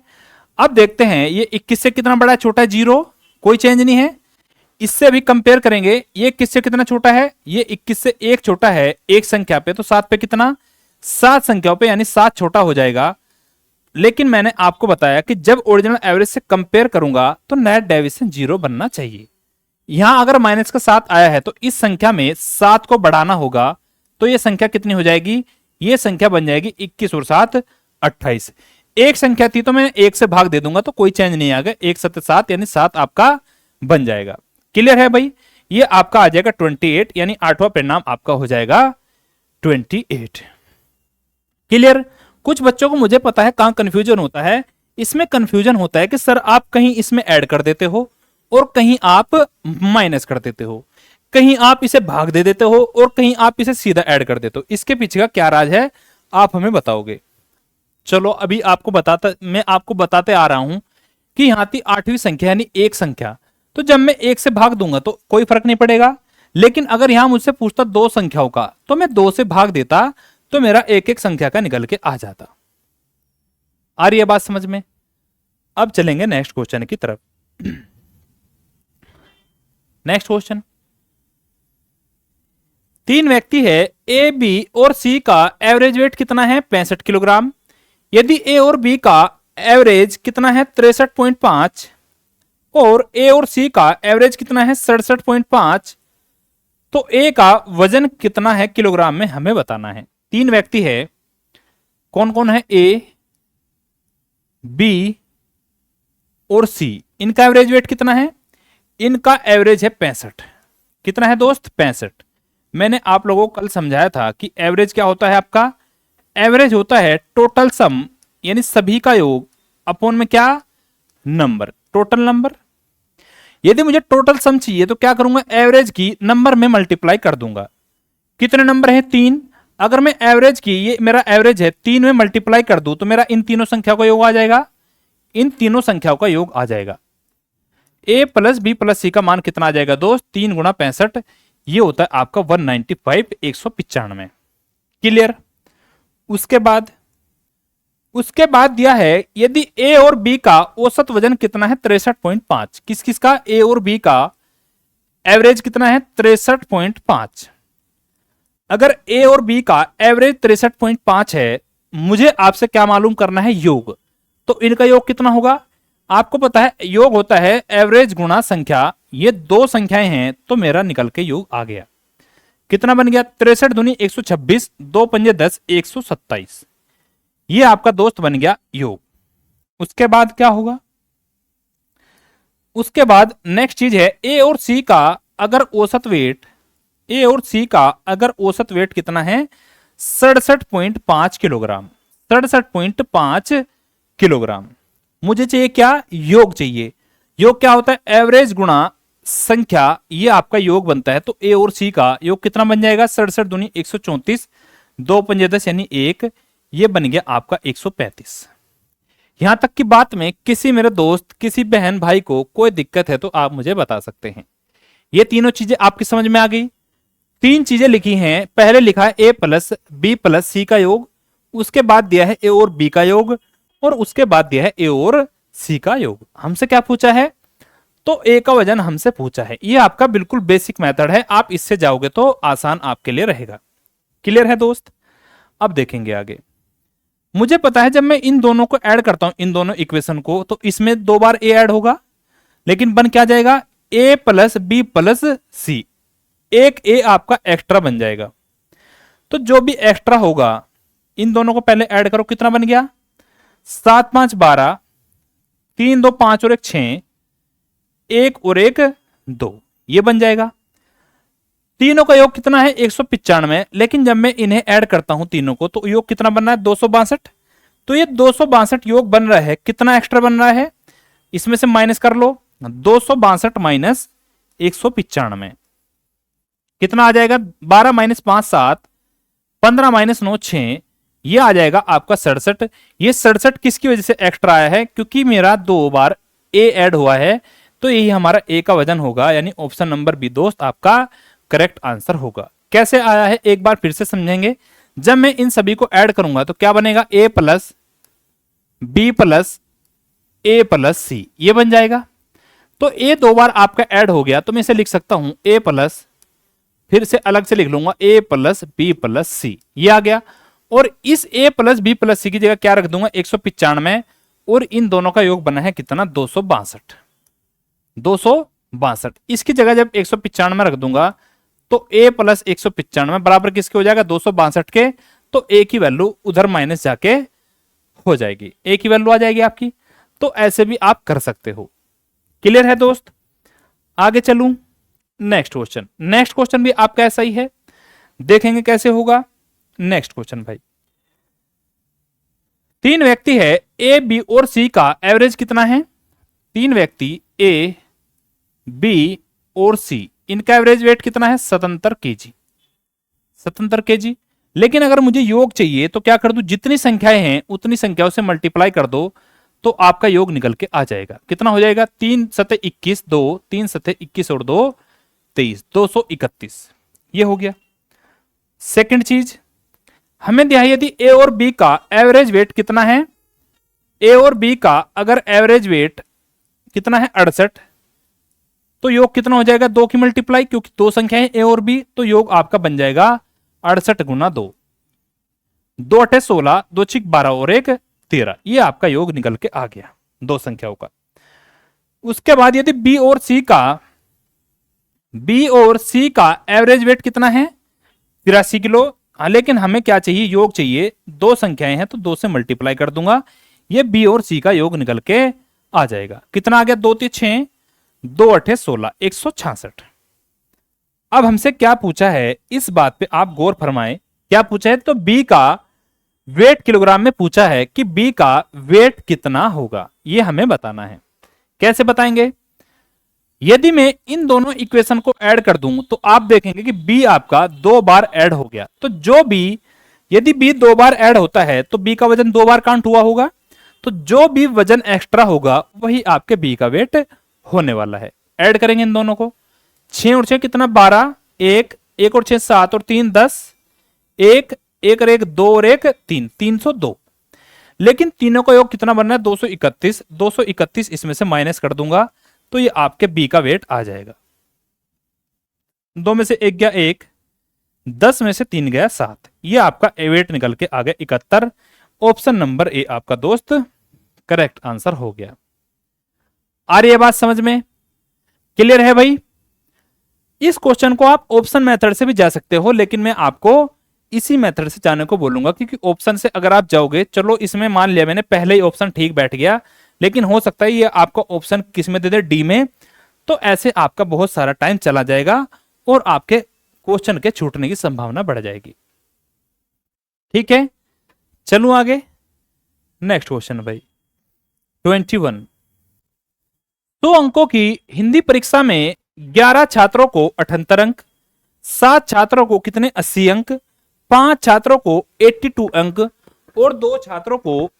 अब देखते हैं ये 21 से कितना बड़ा है, छोटा है, 0, कोई चेंज नहीं है। इससे अभी कंपेयर करेंगे, ये 21 से कितना छोटा है, ये 21 से 1 छोटा है एक संख्या पे, तो 7 पे कितना, 7 संख्याओं पे, यानी 7 छोटा हो जाएगा। लेकिन मैंने आपको बताया कि जब ओरिजिनल एवरेज से कंपेयर करूंगा तो नेट डेविएशन 0 बनना चाहिए। यहां अगर माइनस का 7 आया है तो इस संख्या में 7 को बढ़ाना होगा, तो ये संख्या कितनी हो जाएगी, ये संख्या बन जाएगी 21 और 7 28। एक संख्या थी तो मैं 1 से भाग दे दूंगा तो कोई चेंज नहीं आएगा, 1 7 7 यानी 7 आपका बन जाएगा। क्लियर है भाई, ये आपका आ जाएगा 28, यानी 8वां परिणाम आपका हो जाएगा 28। क्लियर। कुछ बच्चों को मुझे पता है कहां कंफ्यूजन होता है, इसमें कंफ्यूजन होता है कि सर आप कहीं इसमें ऐड कर देते हो और कहीं आप माइनस कर देते हो, कहीं आप इसे भाग दे देते हो और कहीं आप इसे सीधा ऐड कर देते हो। इसके पीछे का क्या राज है आप हमें बताओगे। चलो अभी मैं आपको बताते आ रहा हूं कि यहां थी 8वीं संख्या यानी एक संख्या, तो जब मैं 1 से भाग दूंगा तो कोई फर्क नहीं पड़ेगा। लेकिन अगर यहां मुझसे पूछता 2 संख्याओं का तो मैं 2 से भाग देता तो मेरा एक एक संख्या का निकल के आ जाता। आ रही है बात समझ में। अब चलेंगे नेक्स्ट क्वेश्चन की तरफ। नेक्स्ट क्वेश्चन, 3 व्यक्ति है, ए बी और सी का एवरेज वेट कितना है, 65 किलोग्राम। यदि ए और बी का एवरेज कितना है 63.5 और ए और सी का एवरेज कितना है 67.5, तो ए का वजन कितना है किलोग्राम में हमें बताना है। 3 व्यक्ति है, कौन कौन है, ए बी और सी, इनका एवरेज वेट कितना है, इनका एवरेज है 65। कितना है दोस्त, 65। मैंने आप लोगों को कल समझाया था कि एवरेज क्या होता है, आपका एवरेज होता है टोटल सम, यानी सभी का योग अपॉन में क्या, नंबर, टोटल नंबर। यदि मुझे टोटल सम चाहिए तो क्या करूंगा, एवरेज की नंबर में मल्टीप्लाई कर दूंगा। कितने नंबर है, 3। अगर मैं एवरेज की, ये मेरा एवरेज है, 3 में मल्टीप्लाई कर दूं तो मेरा इन तीनों संख्या का योग आ जाएगा, इन तीनों संख्याओं का योग आ जाएगा। ए प्लस बी प्लस सी का मान कितना आ जाएगा दोस्त, 3 गुणा 65, ये होता है आपका 195, 195। क्लियर। उसके बाद दिया है, यदि ए और बी का औसत वजन कितना है 63.5। किस किस का, ए और बी का एवरेज कितना है 63.5। अगर ए और बी का एवरेज 63.5 है, मुझे आपसे क्या मालूम करना है, योग। तो इनका योग कितना होगा, आपको पता है योग होता है एवरेज गुणा संख्या, ये 2 संख्याएं हैं तो मेरा निकल के योग आ गया। कितना बन गया, 63 दूनी 126, 2 पंजे 10, 127। ये आपका दोस्त बन गया योग। उसके बाद क्या होगा, उसके बाद नेक्स्ट चीज है, ए और सी का अगर औसत वेट, ए और सी का अगर औसत वेट कितना है 67.5 किलोग्राम, 67.5 किलोग्राम। मुझे चाहिए क्या, योग चाहिए। योग क्या होता है, एवरेज गुणा संख्या, ये आपका योग बनता है। तो ए और सी का योग कितना बन जाएगा, 67 दूनी 134, 2 पंजे 10 यानी 1, ये बन गया आपका 135। यहां तक की बात में किसी मेरे दोस्त, किसी बहन भाई को कोई दिक्कत है तो आप मुझे बता सकते हैं। ये तीनों चीजें आपकी समझ में आ गई। 3 चीजें लिखी हैं, पहले लिखा है ए प्लस बी प्लस सी का योग, उसके बाद दिया है ए और बी का योग, और उसके बाद दिया है ए और सी का योग। हमसे क्या पूछा है, तो ए का वजन हमसे पूछा है। ये आपका बिल्कुल बेसिक मेथड है, आप इससे जाओगे तो आसान आपके लिए रहेगा। क्लियर है दोस्त। अब देखेंगे आगे। मुझे पता है जब मैं इन दोनों को ऐड करता हूं, इन दोनों इक्वेशन को, तो इसमें 2 बार ए ऐड होगा, लेकिन बन क्या जाएगा, ए प्लस बी प्लस सी। एक ए आपका एक्स्ट्रा बन जाएगा। तो जो भी एक्स्ट्रा होगा इन दोनों को पहले ऐड करो, कितना बन गया, 7 5 12, 3 2 5 और 1 6, 1 और 1 2, ये बन जाएगा। तीनों का योग कितना है 195, लेकिन जब मैं इन्हें ऐड करता हूं तीनों को तो योग कितना बन रहा है 262। तो ये 262 योग बन रहा है, कितना एक्स्ट्रा बन रहा है, इसमें से माइनस कर लो, 262 माइनस 195 कितना आ जाएगा, 12 माइनस 5 7, 15 माइनस 9 6, ये आ जाएगा आपका 67। ये 67 किसकी वजह से एक्स्ट्रा आया है, क्योंकि मेरा 2 बार ए ऐड हुआ है, तो यही हमारा ए का वजन होगा, यानी ऑप्शन नंबर बी दोस्त आपका करेक्ट आंसर होगा। कैसे आया है एक बार फिर से समझेंगे। जब मैं इन सभी को ऐड करूंगा तो क्या बनेगा, ए प्लस बी प्लस ए प्लस सी, ये बन जाएगा। तो ए दो बार आपका ऐड हो गया तो मैं इसे लिख सकता हूं ए प्लस, फिर से अलग से लिख लूंगा ए प्लस बी प्लस सी, ये आ गया। और इस ए प्लस बी प्लस सी की जगह क्या रख दूंगा 195, और इन दोनों का योग बना है कितना 262। 262 इसकी जगह जब 195 रख दूंगा तो a प्लस 195 बराबर किसके हो जाएगा 262 के। तो a की वैल्यू उधर माइनस जाके हो जाएगी, a की वैल्यू आ जाएगी आपकी। तो ऐसे भी आप कर सकते हो। क्लियर है दोस्त? आगे चलूं नेक्स्ट क्वेश्चन। नेक्स्ट क्वेश्चन भी आपका ऐसा ही है, देखेंगे कैसे होगा। नेक्स्ट क्वेश्चन भाई, तीन व्यक्ति है ए बी और सी का एवरेज कितना है। तीन व्यक्ति ए बी और सी, इनका एवरेज वेट कितना है 77 केजी। 77 केजी। लेकिन अगर मुझे योग चाहिए तो क्या कर दूं, जितनी संख्याएं हैं उतनी संख्याओं से मल्टीप्लाई कर दो तो आपका योग निकल के आ जाएगा। कितना हो जाएगा 3 सते 21, 2 3 सते 21 और 2 23, 231, ये हो गया। सेकंड चीज हमें दिया है यदि ए और बी का एवरेज वेट कितना है। ए और बी का अगर एवरेज वेट कितना है 68, तो योग कितना हो जाएगा 2 की मल्टीप्लाई, क्योंकि दो संख्याएं ए और बी, तो योग आपका बन जाएगा 68 गुना 2, 2 अठे 16, 2 छिक 12 और 1 13, ये आपका योग निकल के आ गया दो संख्याओं का। उसके बाद यदि बी और सी का एवरेज वेट कितना है 83 किलो। हाँ, लेकिन हमें क्या चाहिए, योग चाहिए, दो संख्याएं हैं तो 2 से मल्टीप्लाई कर दूंगा, ये बी और सी का योग निकल के आ जाएगा। कितना आ गया 2 3 6, 2 अठे 16, 166। अब हमसे क्या पूछा है, इस बात पे आप गौर फरमाएं। क्या पूछा है, तो बी का वेट किलोग्राम में पूछा है कि बी का वेट कितना होगा, ये हमें बताना है। कैसे बताएंगे, यदि मैं इन दोनों इक्वेशन को ऐड कर दूं तो आप देखेंगे कि बी आपका 2 बार ऐड हो गया। तो जो बी, यदि बी 2 बार ऐड होता है तो बी का वजन 2 बार काउंट हुआ होगा, तो जो भी वजन एक्स्ट्रा होगा वही आपके बी का वेट होने वाला है। ऐड करेंगे इन दोनों को, 6 और 6 कितना 12, 1 1 और 6 7 और 3 10, 1 1 और 1 2 और 1 3, 302। लेकिन तीनों का योग कितना बनना है 231, 231 इसमें से माइनस कर दूंगा तो ये आपके बी का वेट आ जाएगा। 2 में से 1 गया 1, 10 में से 3 गया 7, ये आपका वेट निकल के आ गया 71। ऑप्शन नंबर ए आपका दोस्त करेक्ट आंसर हो गया। आ रही है बात समझ में? क्लियर है भाई? इस क्वेश्चन को आप ऑप्शन मेथड से भी जा सकते हो, लेकिन मैं आपको इसी मेथड से जाने को बोलूंगा, क्योंकि ऑप्शन से अगर आप जाओगे, चलो इसमें मान लिया मैंने पहले ही ऑप्शन ठीक बैठ गया, लेकिन हो सकता है ये आपका ऑप्शन किस में दे दे, डी में, तो ऐसे आपका बहुत सारा टाइम चला जाएगा और आपके क्वेश्चन के छूटने की संभावना बढ़ जाएगी। ठीक है, चलूं आगे। नेक्स्ट क्वेश्चन भाई 21। 100 अंकों की हिंदी परीक्षा में 11 छात्रों को 78 अंक, 7 छात्रों को कितने 80 अंक, 5 छात्रों को 82 अंक और 2 छात्रों को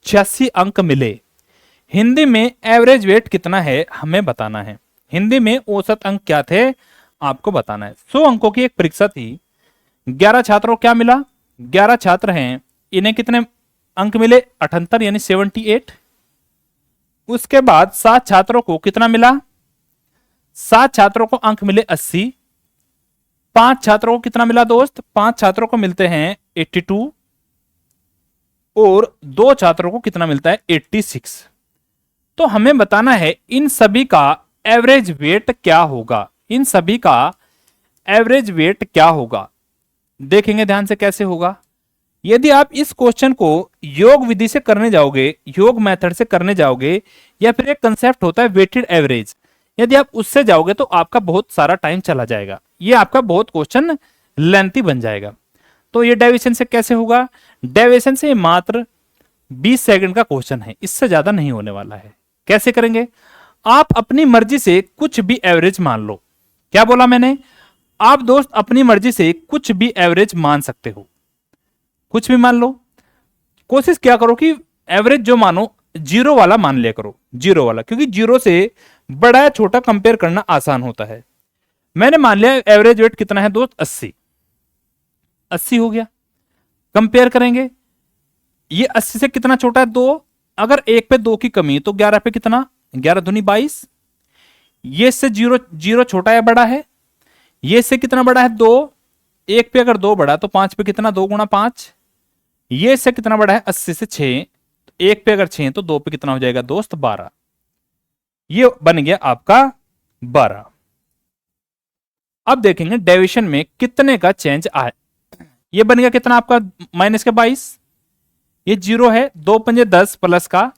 86 अंक मिले। हिंदी में एवरेज वेट कितना है हमें बताना है। हिंदी में औसत अंक क्या थे आपको बताना है। 100 अंकों की एक परीक्षा थी, 11 छात्रों को क्या मिला, 11 छात्र हैं, इन्हें कितने अंक मिले 78 यानी 78। उसके बाद 7 छात्रों को कितना मिला, 7 छात्रों को अंक मिले 80। 5 छात्रों को कितना मिला दोस्त, 5 छात्रों को मिलते हैं 82 और 2 छात्रों को कितना मिलता है 86। तो हमें बताना है इन सभी का एवरेज वेट क्या होगा। इन सभी का एवरेज वेट क्या होगा, देखेंगे ध्यान से कैसे होगा। यदि आप इस क्वेश्चन को योग विधि से करने जाओगे, योग मेथड से करने जाओगे, या फिर एक कंसेप्ट होता है वेटेड एवरेज, यदि आप उससे जाओगे तो आपका बहुत सारा टाइम चला जाएगा, ये आपका बहुत क्वेश्चन लेंथी बन जाएगा। तो ये डेविएशन से कैसे होगा, डेविएशन से मात्र 20 सेकंड का क्वेश्चन है, इससे ज्यादा नहीं होने वाला है। कैसे करेंगे, आप अपनी मर्जी से कुछ भी एवरेज मान लो। क्या बोला मैंने, आप दोस्त अपनी मर्जी से कुछ भी एवरेज मान सकते हो, कुछ भी मान लो। कोशिश क्या करो कि एवरेज जो मानो जीरो वाला मान लिया करो, जीरो वाला, क्योंकि जीरो से बड़ा या छोटा कंपेयर करना आसान होता है। मैंने मान लिया एवरेज वेट कितना है दोस्त 80, 80 हो गया। कंपेयर करेंगे, ये 80 से कितना छोटा है 2, अगर 1 पे 2 की कमी तो 11 पे कितना, 11 दूनी 22। ये इससे जीरो जीरो छोटा है बड़ा है, ये इससे कितना बड़ा है 2। 1 पे अगर 2 बड़ा तो 5 पे कितना, 2 गुणा 5। ये इससे कितना बड़ा है 80 से 6, 1 पे अगर 6 तो 2 पे कितना हो जाएगा दोस्त 12। ये बन गया आपका 12। अब देखेंगे डेविएशन में कितने का चेंज आए। ये बन गया कितना आपका माइनस के 22, ये 0 है, 2 पंजे 10 प्लस का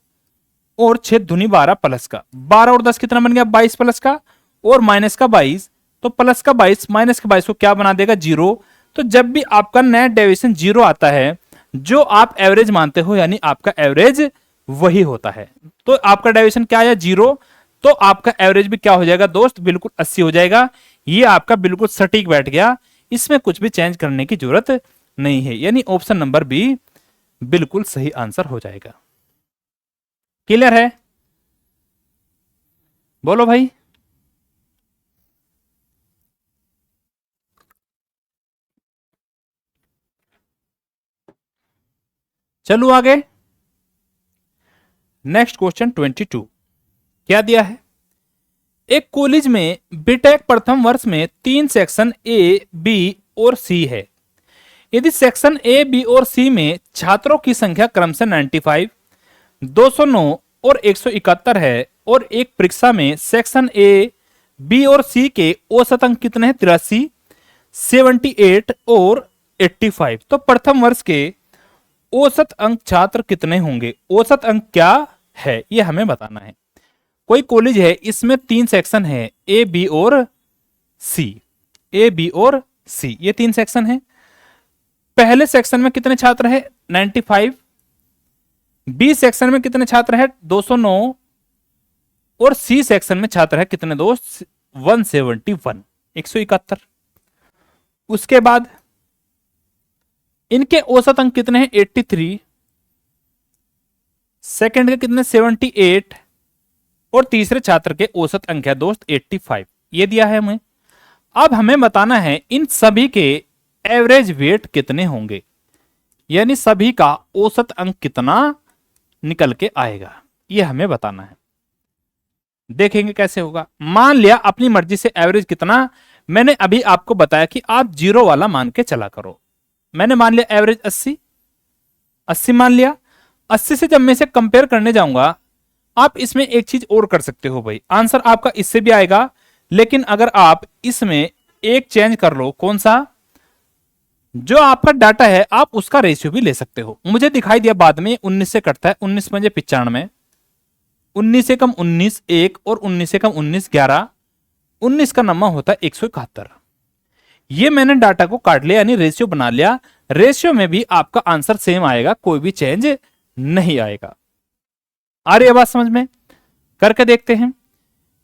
और 6 दूनी 12 प्लस का, 12 और 10 कितना बन गया 22 प्लस का और माइनस का 22। तो प्लस का 22 माइनस का 22 को क्या बना देगा 0। तो जब भी आपका नेट डेविएशन 0 आता है, जो आप एवरेज मानते हो यानी आपका एवरेज वही होता है। तो आपका डेविएशन क्या है 0, तो आपका एवरेज भी क्या हो जाएगा दोस्त, बिल्कुल 80 हो जाएगा। ये आपका बिल्कुल सटीक बैठ गया, इसमें कुछ भी चेंज करने की जरूरत नहीं है, यानी ऑप्शन नंबर बी बिल्कुल सही आंसर हो जाएगा। क्लियर है, बोलो भाई। चलो आगे, नेक्स्ट क्वेश्चन 22 क्या दिया है। एक कॉलेज में बीटेक प्रथम वर्ष में 3 सेक्शन ए, बी और सी है। यदि सेक्शन ए, बी और सी में छात्रों की संख्या क्रमशः 95, 209 और 171 है और एक परीक्षा में सेक्शन ए, बी और सी के औसत अंक कितने हैं 83, 78 और 85, तो प्रथम वर्ष के औसत अंक छात्र कितने होंगे। औसत अंक क्या है ये हमें बताना है। कोई कॉलेज है, इसमें 3 सेक्शन है ए, बी और सी, ए, बी और सी, ये 3 सेक्शन है। पहले सेक्शन में कितने छात्र है 95, बी सेक्शन में कितने छात्र है 209 और सी सेक्शन में छात्र है कितने दोस्त 171, 171। उसके बाद इनके औसत अंक कितने हैं 83, सेकंड के कितने 78 और तीसरे छात्र के औसत अंक है दोस्त 85, ये दिया है हमें। अब हमें बताना है इन सभी के एवरेज वेट कितने होंगे, यानी सभी का औसत अंक कितना निकल के आएगा, ये हमें बताना है। देखेंगे कैसे होगा। मान लिया अपनी मर्जी से एवरेज कितना, मैंने अभी आपको बताया कि आप 0 वाला मान के चला करो। मैंने मान लिया एवरेज 80 मान लिया। 80 से जब मैं इसे कंपेयर करने जाऊंगा, आप इसमें एक चीज और कर सकते हो भाई, आंसर आपका इससे भी आएगा, लेकिन अगर आप इसमें एक चेंज कर लो, कौन सा, जो आपका डाटा है आप उसका रेशियो भी ले सकते हो। मुझे दिखाई दिया बाद में 19 से कटता है, 19 पंजे 95, 19 से कम 19 1 और 19 से कम 19 11, 19 का नंबर होता है 171। ये मैंने डाटा को काट लिया यानी रेशियो बना लिया। रेशियो में भी आपका आंसर सेम आएगा, कोई भी चेंज नहीं आएगा। आ रही है बात समझ में, करके देखते हैं।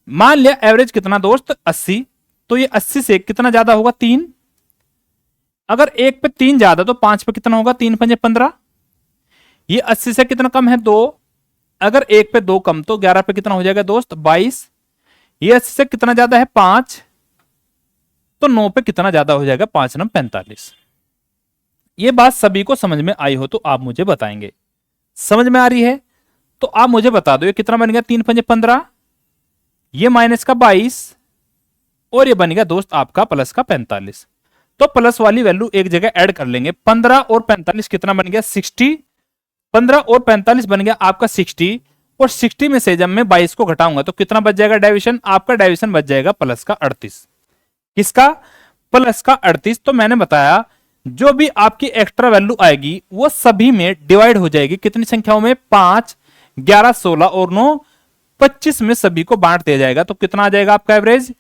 मान लिया एवरेज कितना दोस्त 80, तो ये 80 से कितना ज्यादा होगा 3, अगर 1 पे 3 ज्यादा तो 5 पे कितना होगा 3 पंजे 15, ये 80 से कितना कम है 2, अगर 1 पे 2 कम तो 11 पे कितना हो जाएगा दोस्त 22, ये 80 से कितना ज्यादा है 5, तो 9 पे कितना ज्यादा हो जाएगा 5 9 45। ये बात सभी को समझ में आई हो तो आप मुझे बताएंगे। समझ में आ रही है तो आप मुझे बता दो ये कितना बन गया 3 पंजे 15, ये माइनस का 22 और ये बन गया दोस्त आपका प्लस का 45। तो प्लस वाली वैल्यू एक जगह ऐड कर लेंगे, 15 और 45 कितना बन गया 60, 15 और 45 बन गया आपका 60, और 60 में से जब मैं 22 को घटाऊंगा तो कितना बच जाएगा डेविएशन, आपका डेविएशन बच जाएगा प्लस का 38। किसका, प्लस का 38। तो मैंने बताया जो भी आपकी एक्स्ट्रा वैल्यू आएगी वो सभी में डिवाइड हो जाएगी, कितनी संख्याओं में 5 11 16 और 9 25 में सभी को बांट दिया जाएगा। तो कितना आ जाएगा आपका एवरेज,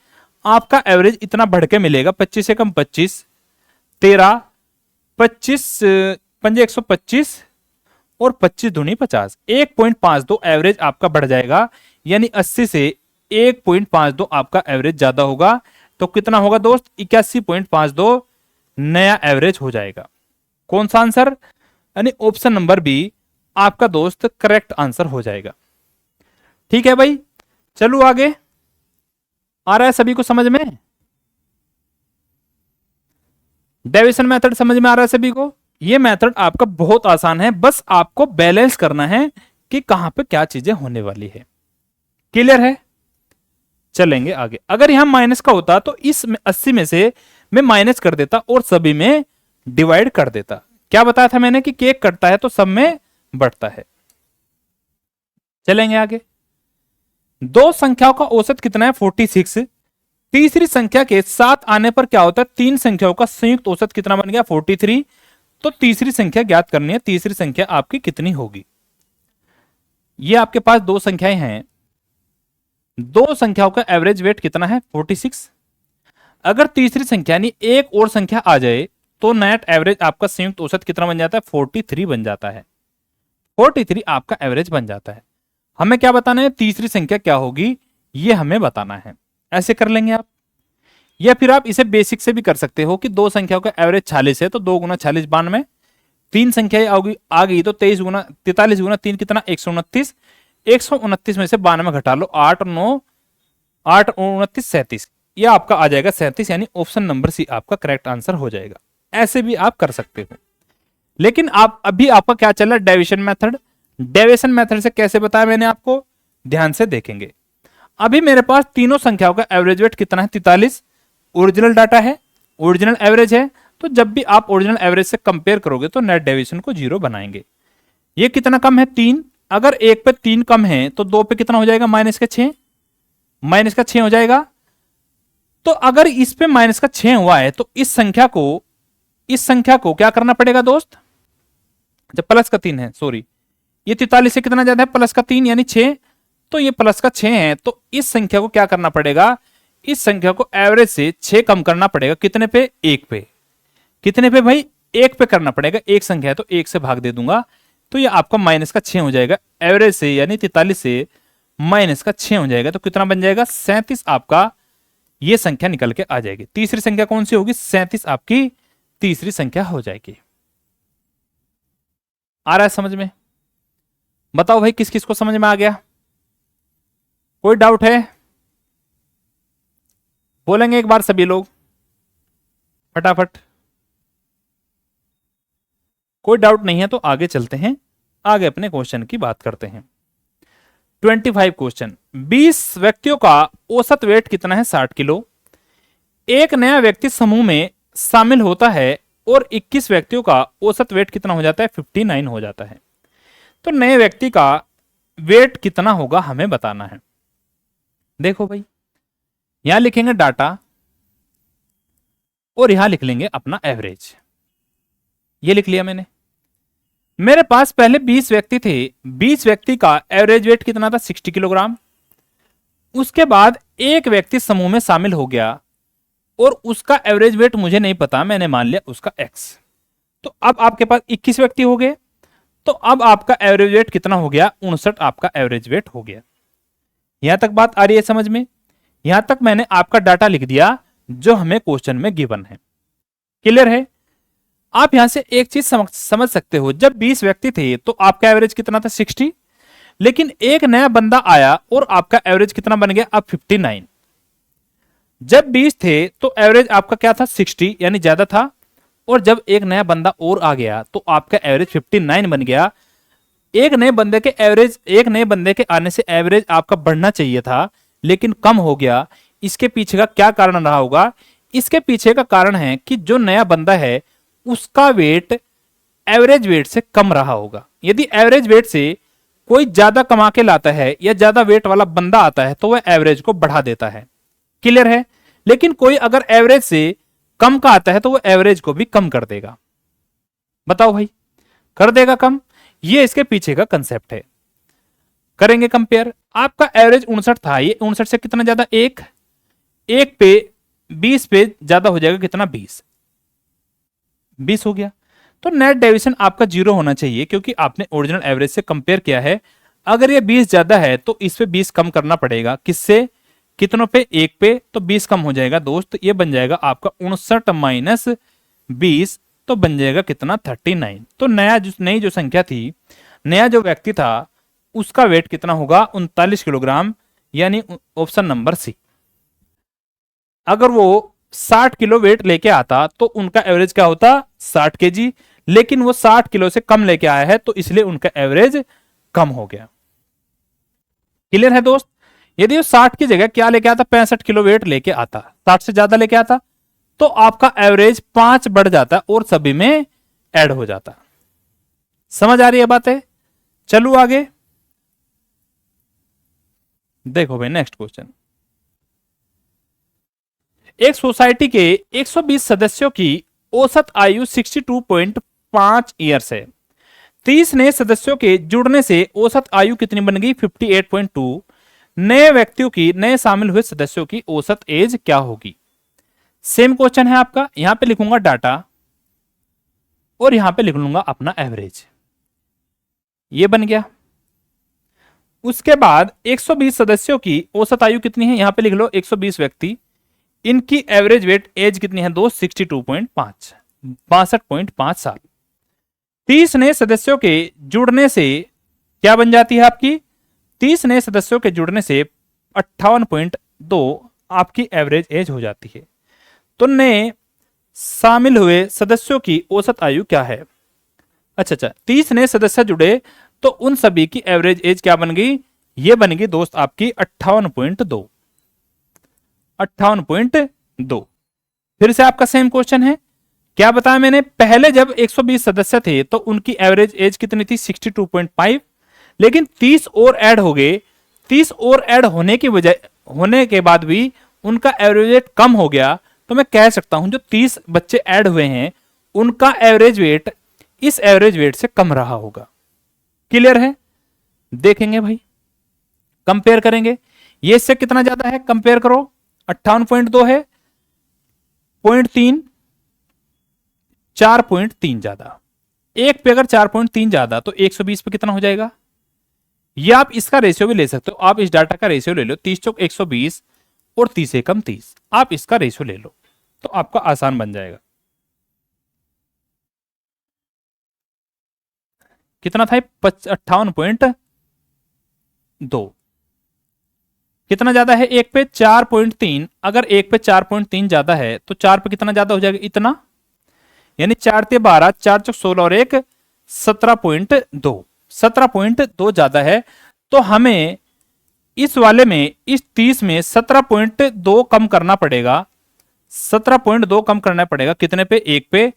आपका एवरेज इतना बढ़ के मिलेगा 25 से कम 25, 13, 25 पंजे 125 और 25 दूनी 50, 1.52 एवरेज आपका बढ़ जाएगा, यानी 80 से 1.52 आपका एवरेज ज्यादा होगा। तो कितना होगा दोस्त 81.52 नया एवरेज हो जाएगा। कौन सा आंसर, यानी ऑप्शन नंबर बी आपका दोस्त करेक्ट आंसर हो जाएगा। ठीक है भाई, चलो आगे। आ रहा है सभी को समझ में, डेविएशन मेथड समझ में आ रहा है सभी को। ये मेथड आपका बहुत आसान है, बस आपको बैलेंस करना है कि कहां पे क्या चीजें होने वाली है। क्लियर है? चलेंगे आगे। अगर यहां माइनस का होता तो इस 80 में से मैं माइनस कर देता और सभी में डिवाइड कर देता। क्या बताया था मैंने कि केक कटता है तो सब में बढ़ता है। चलेंगे आगे। दो संख्याओं का औसत कितना है? 46। तीसरी संख्या के साथ आने पर क्या होता है? तीन संख्याओं का संयुक्त औसत कितना बन गया? 43। तो तीसरी संख्या ज्ञात करनी है। तीसरी संख्या आपकी कितनी होगी? ये आपके पास दो संख्याएं हैं, दो संख्याओं का एवरेज वेट कितना है? 46। अगर तीसरी संख्या यानी एक और संख्या आ जाए तो नेट एवरेज आपका संयुक्त औसत कितना बन जाता है? 43 बन जाता है। 43 आपका एवरेज बन जाता है। हमें क्या बताना है? तीसरी संख्या क्या होगी ये हमें बताना है। ऐसे कर लेंगे आप, या फिर आप इसे बेसिक से भी कर सकते हो कि दो संख्याओं का एवरेज 46 है तो 2 गुना 46 92। तीन संख्याएं आ गई तो 23 गुना 43 गुना 3 कितना? 129। 129 में से 92 घटा लो, 8 9 8 29 37। यह आपका आ जाएगा 37, यानी ऑप्शन नंबर सी आपका करेक्ट आंसर हो जाएगा। ऐसे भी आप कर सकते हो, लेकिन आप अभी आपका क्या चल रहा है? Deviation method. डेविएशन मेथड से कैसे बताया मैंने आपको, ध्यान से देखेंगे। अभी मेरे पास तीनों संख्याओं का एवरेज वेट कितना है? 43। ओरिजिनल डाटा है, ओरिजिनल एवरेज है, तो जब भी आप ओरिजिनल एवरेज से कंपेयर करोगे तो नेट डेविएशन को 0 बनाएंगे। ये कितना कम है? 3। अगर एक पे 3 कम है तो 2 पे कितना हो जाएगा? माइनस का 6। माइनस का 6 हो जाएगा। तो अगर इस पे माइनस का 6 हुआ है तो इस संख्या को क्या करना पड़ेगा दोस्त? जब प्लस का 3 है, सॉरी, ये 43 से कितना ज्यादा है? प्लस का 3 यानी 6। तो ये प्लस का 6 है तो इस संख्या को क्या करना पड़ेगा? इस संख्या को एवरेज से 6 कम करना पड़ेगा। कितने पे? 1 पे। कितने पे भाई? 1 पे करना पड़ेगा। एक संख्या है तो 1 से भाग दे दूंगा, तो ये आपका माइनस का 6 हो जाएगा। एवरेज से यानी 43 से माइनस का 6 हो जाएगा तो कितना बन जाएगा? 37 आपका ये संख्या निकल के आ जाएगी। तीसरी संख्या कौन सी होगी? 37 आपकी तीसरी संख्या हो जाएगी। आ रहा है समझ में? बताओ भाई किस किस को समझ में आ गया? कोई डाउट है? बोलेंगे एक बार सभी लोग फटाफट। कोई डाउट नहीं है तो आगे चलते हैं, आगे अपने क्वेश्चन की बात करते हैं। 25 क्वेश्चन। 20 व्यक्तियों का औसत वेट कितना है? 60 किलो। एक नया व्यक्ति समूह में शामिल होता है और 21 व्यक्तियों का औसत वेट कितना हो जाता है? 59 हो जाता है। तो नए व्यक्ति का वेट कितना होगा हमें बताना है। देखो भाई, यहां लिखेंगे डाटा और यहां लिख लेंगे अपना एवरेज। ये लिख लिया मैंने। मेरे पास पहले 20 व्यक्ति थे। 20 व्यक्ति का एवरेज वेट कितना था? 60 किलोग्राम। उसके बाद एक व्यक्ति समूह में शामिल हो गया और उसका एवरेज वेट मुझे नहीं पता, मैंने मान लिया उसका x। तो अब आपके पास 21 व्यक्ति हो गए, तो अब आपका एवरेज वेट कितना हो गया? 59 आपका एवरेज वेट हो गया। यहां तक बात आ रही है समझ में? यहां तक मैंने आपका डाटा लिख दिया जो हमें क्वेश्चन में गिवन है। क्लियर है? आप यहां से एक चीज समझ सकते हो, जब 20 व्यक्ति थे तो आपका एवरेज कितना था? 60। लेकिन एक नया बंदा आया और आपका एवरेज कितना बन गया? अब 59। जब 20 थे तो एवरेज आपका क्या था? 60 यानी ज्यादा था, और जब एक नया बंदा और आ गया तो आपका एवरेज 59 बन गया। एक नए बंदे के आने से एवरेज आपका बढ़ना चाहिए था लेकिन कम हो गया। इसके पीछे का क्या कारण रहा होगा? इसके पीछे का कारण है कि जो नया बंदा है उसका वेट एवरेज वेट से कम रहा होगा। यदि एवरेज वेट से कोई ज्यादा कमा के लाता है या ज्यादा वेट वाला बंदा आता है तो वह एवरेज को बढ़ा देता है। क्लियर है? लेकिन कोई अगर एवरेज से कम का आता है तो वह एवरेज को भी कम कर देगा। बताओ भाई, कर देगा कम? ये इसके पीछे का कंसेप्ट है। करेंगे कंपेयर। आपका एवरेज 59 था, ये 59 से कितना ज्यादा? 1 पे 20 पे ज्यादा हो जाएगा कितना? 20 हो गया। तो नेट डेविएशन आपका 0 होना चाहिए क्योंकि आपने ओरिजिनल एवरेज से कंपेयर किया है। अगर ये 20 ज्यादा है तो इस पे 20 कम करना पड़ेगा। किससे? कितनों पे? 1 पे, तो 20 कम हो जाएगा दोस्त। ये बन जाएगा आपका 59 माइनस 20, तो बन जाएगा कितना? 39। तो नई जो संख्या थी, नया जो व्यक्ति था, उसका वेट कितना होगा? 39 किलोग्राम, यानी ऑप्शन नंबर सी। अगर वो 60 किलो वेट लेके आता तो उनका एवरेज क्या होता? 60 केजी। लेकिन वो 60 किलो से कम लेके आया है तो इसलिए उनका एवरेज कम हो गया। क्लियर है दोस्त? यदि वो 60 की जगह क्या लेके आता, 65 किलो वेट लेके आता, 60 से ज्यादा लेके आता, तो आपका एवरेज 5 बढ़ जाता और सभी में ऐड हो जाता। समझ आ रही है बातें? चलू आगे। देखो भाई नेक्स्ट क्वेश्चन। एक सोसाइटी के 120 सदस्यों की औसत आयु 62.5 ईयर्स है। 30 नए सदस्यों के जुड़ने से औसत आयु कितनी बन गई? 58.2। नए व्यक्तियों की, नए शामिल हुए सदस्यों की औसत एज क्या होगी? सेम क्वेश्चन है आपका। यहां पे लिखूंगा डाटा और यहां पे लिख लूंगा अपना एवरेज। ये बन गया। उसके बाद 120 सदस्यों की औसत आयु कितनी है? यहां पे लिख लो 120 व्यक्ति, इनकी एवरेज वेट एज कितनी है दोस्त? 62.5, 62.5 साल। 30 नए सदस्यों के जुड़ने से क्या बन जाती है आपकी? 30 नए सदस्यों के जुड़ने से 58.2 आपकी एवरेज एज हो जाती है। तो नए शामिल हुए सदस्यों की औसत आयु क्या है? अच्छा, 30 नए सदस्य जुड़े तो उन सभी की एवरेज एज क्या बन गई? ये बन गई दोस्त आपकी 58.2। 58.2। फिर से आपका सेम क्वेश्चन है। क्या बताया मैंने? पहले जब 120 सदस्य थे तो उनकी एवरेज एज कितनी थी? 62.5। लेकिन 30 और ऐड हो गए। 30 और ऐड होने की वजह होने के बाद भी उनका एवरेज वेट कम हो गया। तो मैं कह सकता हूं जो 30 बच्चे ऐड हुए हैं उनका एवरेज वेट इस एवरेज वेट से कम रहा होगा। क्लियर है? देखेंगे भाई, कंपेयर करेंगे। ये इससे कितना ज्यादा है? कंपेयर करो। 58.2 है, 0.3, 4.3 ज्यादा। एक पे अगर 4.3 ज्यादा तो 120 पे कितना हो जाएगा? ये आप इसका रेशियो भी ले सकते हो। आप इस डाटा का रेशियो ले लो, 30 चौक 120 और 30 एकम 30। आप इसका रेशियो ले लो तो आपका आसान बन जाएगा। कितना था? 58.2। कितना ज्यादा है? एक पे 4.3। अगर एक पे 4.3 ज्यादा है तो 4 पे कितना ज्यादा हो जाएगा? इतना। यानी 4 ते 12, 4 चौक 16 और एक 17.2। 17.2 ज्यादा है। तो हमें इस वाले में, इस 30 में 17.2 कम करना पड़ेगा। 17.2 कम करना पड़ेगा कितने पे? एक पे।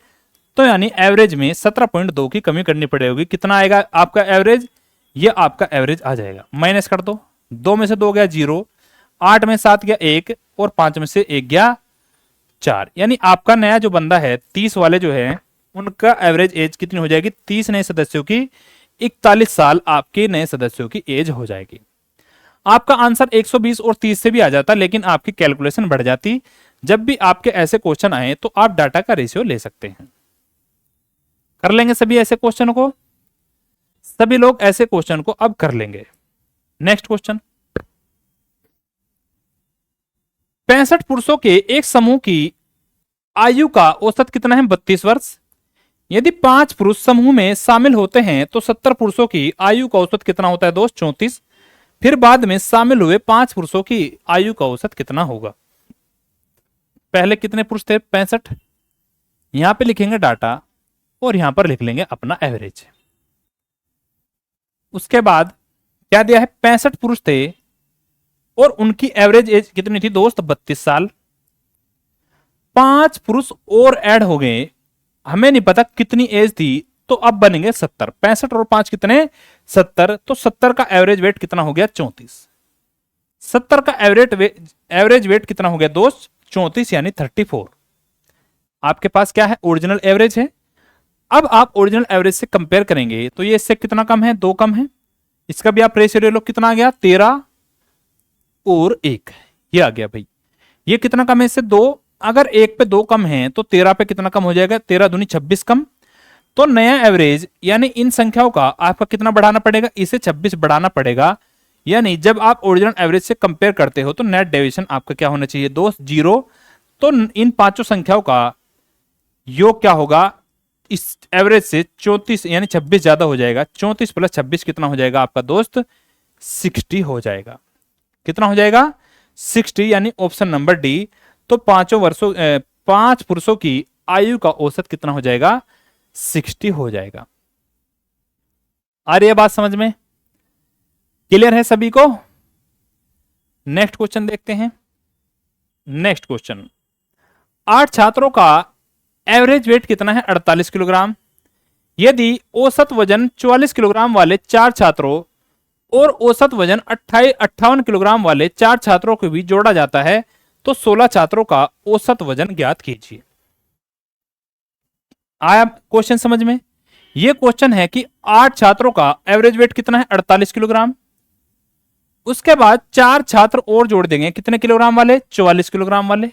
तो यानी एवरेज में 17.2 की कमी करनी पड़ेगी। कितना आएगा आपका एवरेज? ये आपका एवरेज आ जाएगा। माइनस कर दो। 2 में से 2 गया 0, 8 में 7 गया 1 और 5 में से 1 गया 4। यानी आपका नया जो बंदा है 30 वाले जो है उनका एवरेज एज कितनी हो जाएगी? 30 नए सदस्यों की 41 साल आपके नए सदस्यों की एज हो जाएगी। आपका आंसर 120 और 30 से भी आ जाता, लेकिन आपकी कैलकुलेशन बढ़ जाती। जब भी आपके ऐसे क्वेश्चन आए तो आप डाटा का रेशियो ले सकते हैं। कर लेंगे सभी ऐसे क्वेश्चन को? सभी लोग ऐसे क्वेश्चन को अब कर लेंगे। Next question. 65 पुरुषों के एक समूह की आयु का औसत कितना है? 32 वर्ष। यदि 5 पुरुष समूह में शामिल होते हैं तो 70 पुरुषों की आयु का औसत कितना होता है दोस्त? 34। फिर बाद में शामिल हुए 5 पुरुषों की आयु का औसत कितना होगा? पहले कितने पुरुष थे? 65। यहां पे लिखेंगे डाटा और यहां पर लिख लेंगे अपना एवरेज। उसके बाद क्या दिया है? 65 पुरुष थे और उनकी एवरेज एज कितनी थी दोस्त? 32 साल। 5 पुरुष और ऐड हो गए, हमें नहीं पता कितनी एज थी, तो अब बनेंगे 70। 65 और 5 कितने? 70। तो 70 का एवरेज वेट कितना हो गया? 34। 70 का एवरेज वेट कितना हो गया दोस्त? 34 यानी 34। आपके पास क्या है? ओरिजिनल एवरेज है। अब आप ओरिजिनल एवरेज से कंपेयर करेंगे तो ये इससे कितना कम है? 2 कम है। इसका भी आप रेशियो ले लो। कितना आ गया? 13 और 1। ये आ गया भाई। ये कितना कम है इससे? 2। अगर 1 पे 2 कम है तो 13 पे कितना कम हो जाएगा? 13 दूनी 26 कम। तो नया एवरेज यानी इन संख्याओं का आपका कितना बढ़ाना पड़ेगा? इसे 26 बढ़ाना पड़ेगा। यानी जब आप ओरिजिनल एवरेज से कंपेयर करते हो तो नेट डेविएशन आपका क्या होना चाहिए दोस्त? 0। तो इन पांचों संख्याओं का योग क्या होगा? इस एवरेज से 34 यानी 26 ज्यादा हो जाएगा। 34 प्लस 26 कितना हो जाएगा आपका दोस्त? 60 हो जाएगा। कितना हो जाएगा? 60। यानी ऑप्शन नंबर डी। तो 5 पुरुषों की आयु का औसत कितना हो जाएगा? 60 हो जाएगा। आ रही है बात समझ में? क्लियर है सभी को? नेक्स्ट क्वेश्चन देखते हैं। नेक्स्ट क्वेश्चन, 8 छात्रों का एवरेज वेट कितना है? 48 किलोग्राम। यदि औसत वजन 44 किलोग्राम वाले 4 छात्रों और औसत वजन 58 किलोग्राम वाले 4 छात्रों को भी जोड़ा जाता है तो 16 छात्रों का औसत वजन ज्ञात कीजिए। आया क्वेश्चन समझ में? यह क्वेश्चन है कि 8 छात्रों का एवरेज वेट कितना है? 48 किलोग्राम। उसके बाद 4 छात्र और जोड़ देंगे, कितने किलोग्राम वाले? 44 किलोग्राम वाले।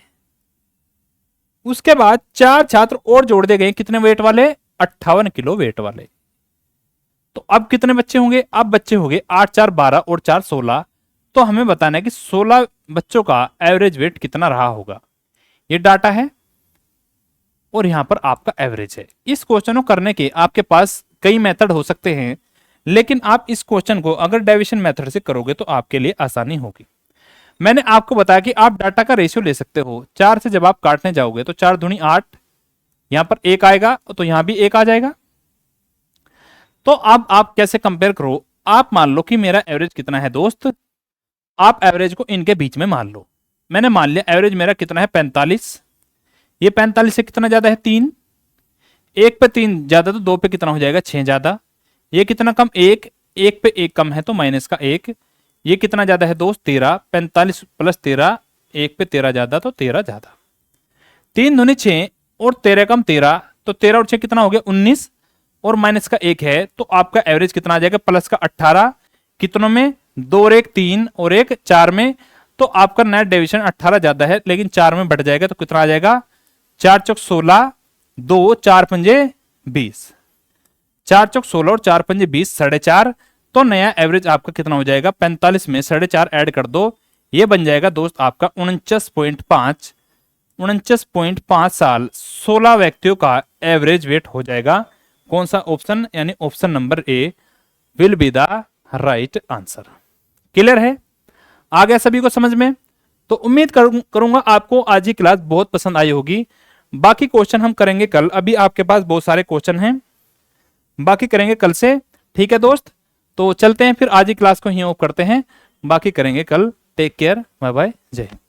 उसके बाद 4 छात्र और जोड़ दे गए, कितने वेट वाले? 58 किलो वेट वाले। तो अब कितने बच्चे होंगे? अब बच्चे होंगे 8 4 12 और 4 16। तो हमें बताना है कि 16 बच्चों का एवरेज वेट कितना रहा होगा। ये डाटा है और यहां पर आपका एवरेज है। इस क्वेश्चन को करने के आपके पास कई मेथड हो सकते हैं, लेकिन आप इस क्वेश्चन को अगर डेविएशन मेथड से करोगे तो आपके लिए आसानी होगी। मैंने आपको बताया कि आप डाटा का रेशियो ले सकते हो। 4 से जब आप काटने जाओगे तो 4 दूनी 8, यहां पर 1 आएगा तो यहां भी 1 आ जाएगा। तो अब आप कैसे कंपेयर करो? आप मान लो कि मेरा एवरेज कितना है दोस्त, आप एवरेज को इनके बीच में मान लो। मैंने मान लिया एवरेज मेरा कितना है? 45। ये 45 से कितना ज्यादा है? 3। 1 पे 3 ज्यादा तो 2 पे कितना हो जाएगा? 6 ज्यादा। ये कितना कम? 1। 1 पे 1 कम है तो माइनस का 1। ये कितना ज्यादा है दोस्त? 13। 45 प्लस 13, 1 पे 13 ज्यादा तो 13 ज्यादा। 3 दूनी 6 और 13 कम 13, तो 13 और 6 कितना हो गया? 19 और माइनस का 1 है तो आपका एवरेज कितना आ जाएगा? प्लस का 18। कितनों में? 2 और 1 3 और 1 4 में। तो आपका नेट डेविएशन 18 ज्यादा है, लेकिन 4 में बढ़ जाएगा तो कितना आ जाएगा? 4 चौक 16, 2 4 पंजे 20। 4 चौक 16 और 4 पंजे 20, 4.5। तो नया एवरेज आपका कितना हो जाएगा? 45 में 4.5 ऐड कर दो, ये बन जाएगा दोस्त आपका 49.5। 49.5 साल 16 व्यक्तियों का एवरेज वेट हो जाएगा। कौन सा ऑप्शन? यानी option number A will be the right answer. Clear है? आ गया सभी को समझ में? तो उम्मीद करूंगा आपको आज की क्लास बहुत पसंद आई होगी। बाकी क्वेश्चन हम करेंगे कल। अभी आपके पास बहुत सारे क्वेश्चन हैं, बाकी करेंगे कल से। ठीक है दोस्त, तो चलते हैं फिर। आज की क्लास को यहीं ऑफ करते हैं, बाकी करेंगे कल। टेक केयर, बाय बाय, जय हिंद।